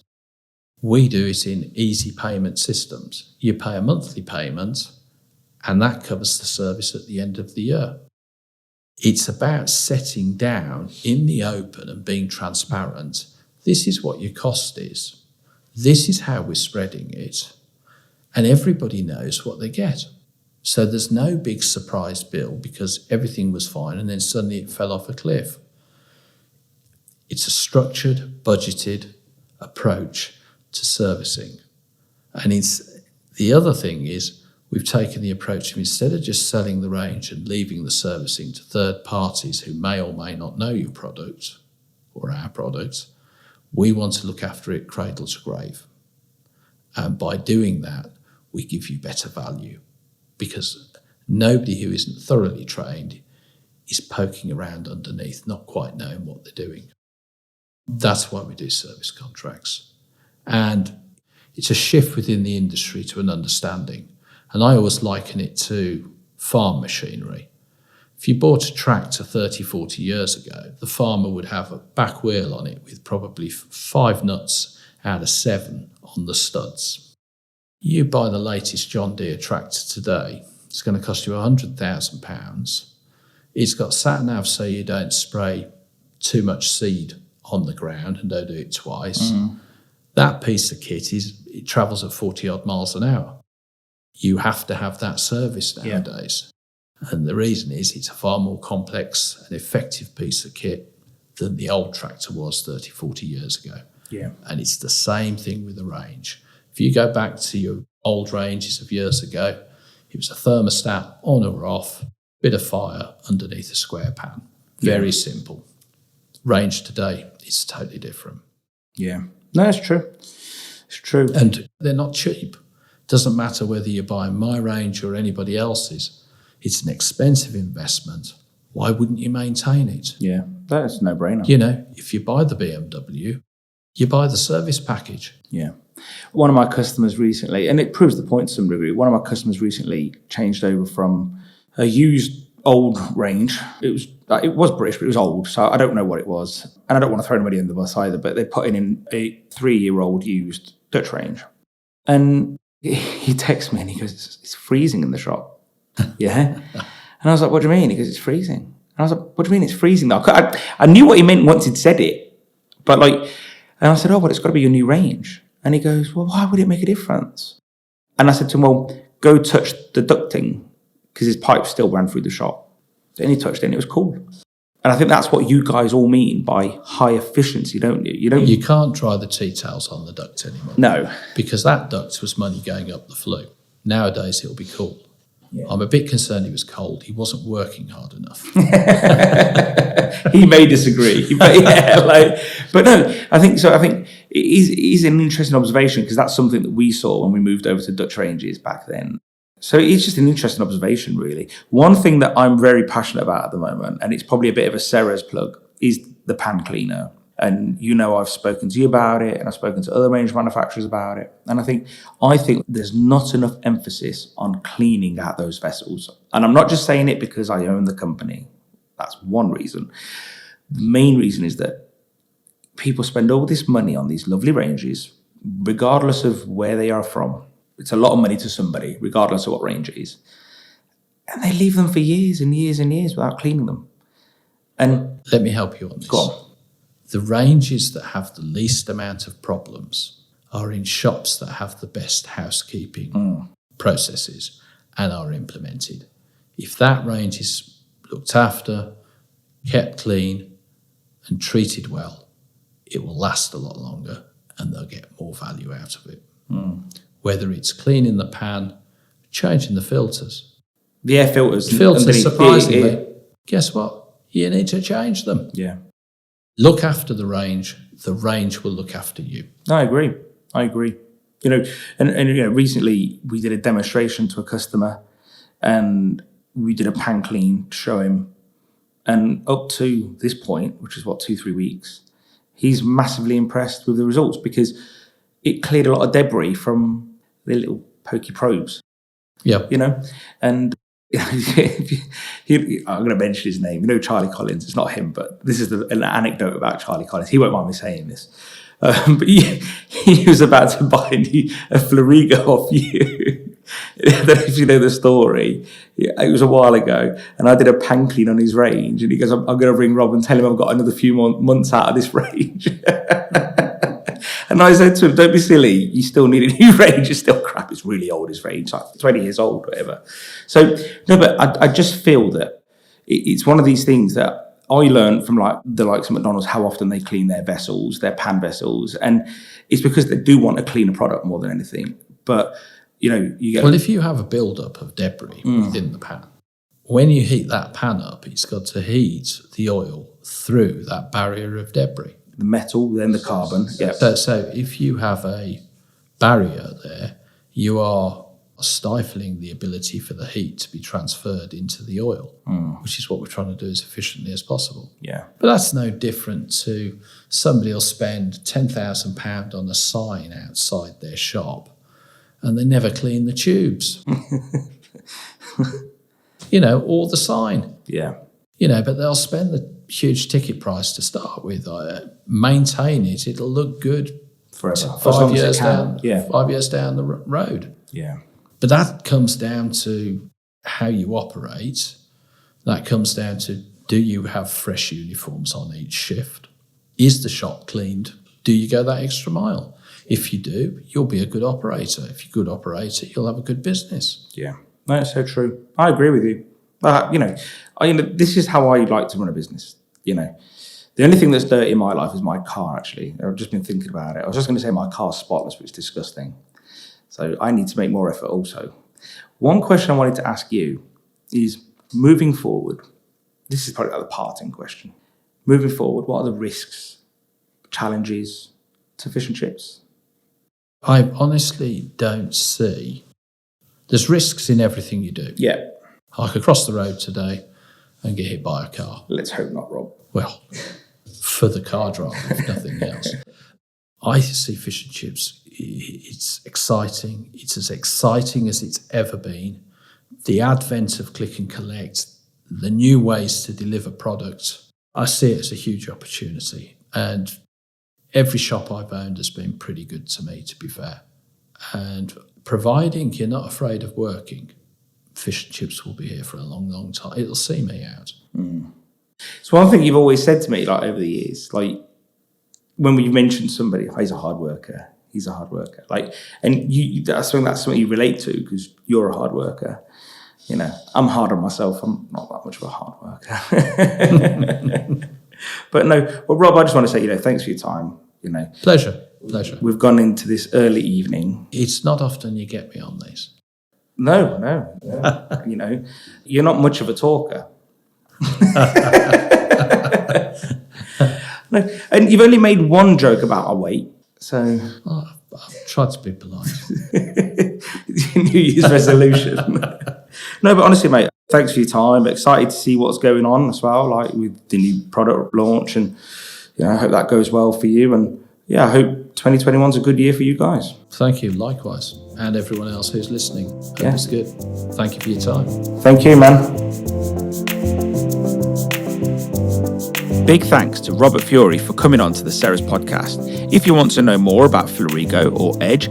B: we do it in easy payment systems. You pay a monthly payment, and that covers the service at the end of the year. It's about setting down in the open and being transparent. This is what your cost is. This is how we're spreading it. And everybody knows what they get. So there's no big surprise bill because everything was fine and then suddenly it fell off a cliff. It's a structured, budgeted approach to servicing. And the other thing is we've taken the approach of, instead of just selling the range and leaving the servicing to third parties who may or may not know your product or our product, we want to look after it cradle to grave. And by doing that, we give you better value, because nobody who isn't thoroughly trained is poking around underneath, not quite knowing what they're doing. That's why we do service contracts. And it's a shift within the industry to an understanding. And I always liken it to farm machinery. If you bought a tractor 30, 40 years ago, the farmer would have a back wheel on it with probably 5 nuts out of 7 on the studs. You buy the latest John Deere tractor today, it's going to cost you £100,000. It's got sat-nav so you don't spray too much seed on the ground and don't do it twice. That piece of kit it travels at 40 odd miles an hour. You have to have that service nowadays. Yeah. And the reason is it's a far more complex and effective piece of kit than the old tractor was 30, 40 years ago.
A: Yeah.
B: And it's the same thing with the range. If you go back to your old ranges of years ago, it was a thermostat on or off, bit of fire underneath a square pan. Very simple. Range today is totally different.
A: Yeah. No, it's true. It's true.
B: And they're not cheap. Doesn't matter whether you're buying my range or anybody else's. It's an expensive investment. Why wouldn't you maintain it?
A: Yeah, that's a no-brainer.
B: You know, if you buy the BMW, you buy the service package.
A: Yeah. One of my customers recently, and it proves the point to some degree, one of my customers recently changed over from a used old range. It was British, but it was old, so I don't know what it was. And I don't want to throw anybody in the bus either, but they put in a 3-year-old used Dutch range. And he texts me and he goes, it's freezing in the shop. Yeah. And I was like, what do you mean? He goes, it's freezing. And I was like, what do you mean it's freezing? I knew what he meant once he'd said it. But and I said, oh, well, it's got to be your new range. And he goes, well, why would it make a difference? And I said to him, well, go touch the ducting, because his pipe still ran through the shop. Then he touched it and it was cool. And I think that's what you guys all mean by high efficiency, don't you?
B: You can't dry the T-tails on the duct anymore.
A: No.
B: Because that duct was money going up the flue. Nowadays, it'll be cool. Yeah. I'm a bit concerned he was cold. He wasn't working hard enough.
A: He may disagree. But no, I think so. I think it is an interesting observation, because that's something that we saw when we moved over to Dutch ranges back then. So it's just an interesting observation, really. One thing that I'm very passionate about at the moment, and it's probably a bit of a Ceres plug, is the pan cleaner. And I've spoken to you about it, and I've spoken to other range manufacturers about it. And I think there's not enough emphasis on cleaning out those vessels. And I'm not just saying it because I own the company. That's one reason. The main reason is that people spend all this money on these lovely ranges, regardless of where they are from. It's a lot of money to somebody, regardless of what range it is. and they leave them for years and years and years without cleaning them. And
B: let me help you on this.
A: Go on.
B: The ranges that have the least amount of problems are in shops that have the best housekeeping processes and are implemented. If that range is looked after, kept clean and treated well, it will last a lot longer and they'll get more value out of it. Whether it's cleaning the pan, changing the filters.
A: The air filters.
B: Surprisingly, guess what? You need to change them.
A: Yeah.
B: Look after the range will look after you.
A: I agree. And recently we did a demonstration to a customer and we did a pan clean to show him. And up to this point, which is 2-3 weeks, he's massively impressed with the results because it cleared a lot of debris from the little pokey probes.
B: Yeah.
A: And I'm going to mention his name. Charlie Collins. It's not him, but this is an anecdote about Charlie Collins. He won't mind me saying this. But he was about to buy a Florigo off you. I don't know if you know the story. It was a while ago, and I did a pan clean on his range, and he goes, I'm going to ring Rob and tell him I've got another few months out of this range. And I said to him, don't be silly, you still need a new range, it's still crap, it's really old, his range, like 20 years old, whatever. So, no, but I just feel that it's one of these things that I learned from the likes of McDonald's, how often they clean their vessels, their pan vessels, and it's because they do want a cleaner product more than anything. But, you get...
B: Well, if you have a build-up of debris within the pan, when you heat that pan up, it's got to heat the oil through that barrier of debris.
A: The metal, then the carbon. Yeah.
B: So if you have a barrier there, you are stifling the ability for the heat to be transferred into the oil, which is what we're trying to do as efficiently as possible.
A: Yeah.
B: But that's no different to somebody will spend £10,000 on a sign outside their shop and they never clean the tubes. Or the sign.
A: Yeah.
B: But they'll spend the huge ticket price to start with. Maintain it; it'll look good
A: forever.
B: 5 years down.
A: Yeah.
B: 5 years down the road.
A: Yeah.
B: But that comes down to how you operate. That comes down to, do you have fresh uniforms on each shift? Is the shop cleaned? Do you go that extra mile? If you do, you'll be a good operator. If you're a good operator, you'll have a good business.
A: Yeah, that's so true. I agree with you. This is how I like to run a business. The only thing that's dirty in my life is my car, actually. I've just been thinking about it. I was just going to say my car's spotless, but it's disgusting. So I need to make more effort also. One question I wanted to ask you is, moving forward, this is probably the parting question. Moving forward, what are the risks, challenges to fish and chips?
B: I honestly don't see. There's risks in everything you do.
A: Yeah.
B: I could cross the road today and get hit by a car.
A: Let's hope not, Rob.
B: Well, for the car driver, if nothing else. I see fish and chips, it's exciting. It's as exciting as it's ever been. The advent of click and collect, the new ways to deliver products, I see it as a huge opportunity. And every shop I've owned has been pretty good to me, to be fair. And providing you're not afraid of working, fish and chips will be here for a long, long time. It'll see me out.
A: It's one thing you've always said to me, over the years, when we mentioned somebody, he's a hard worker. And that's something you relate to because you're a hard worker. I'm hard on myself. I'm not that much of a hard worker. But no, well, Rob, I just want to say, thanks for your time.
B: Pleasure.
A: We've gone into this early evening.
B: It's not often you get me on these.
A: No. You're not much of a talker. No, and you've only made one joke about our weight, so
B: I've tried to be polite.
A: New Year's resolution. No, but honestly, mate, thanks for your time. Excited to see what's going on as well, with the new product launch, and I hope that goes well for you. And I hope 2021's a good year for you guys.
B: Thank you, likewise, and everyone else who's listening. Hope it's good. Thank you for your time.
A: Thank you, man. Big thanks to Robert Furey for coming on to the Ceres podcast. If you want to know more about Florigo or Edge,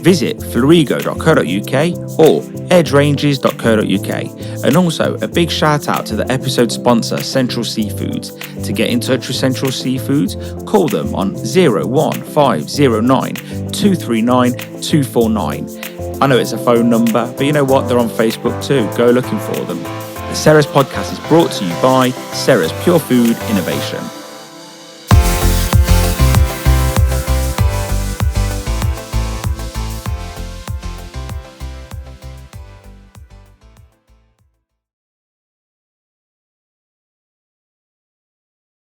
A: visit florigo.co.uk or edgeranges.co.uk. And also a big shout out to the episode sponsor, Central Seafoods. To get in touch with Central Seafoods, call them on 01509 239 249. I know it's a phone number, but you know what? They're on Facebook too. Go looking for them. The Ceres podcast is brought to you by Ceres Pure Food Innovation.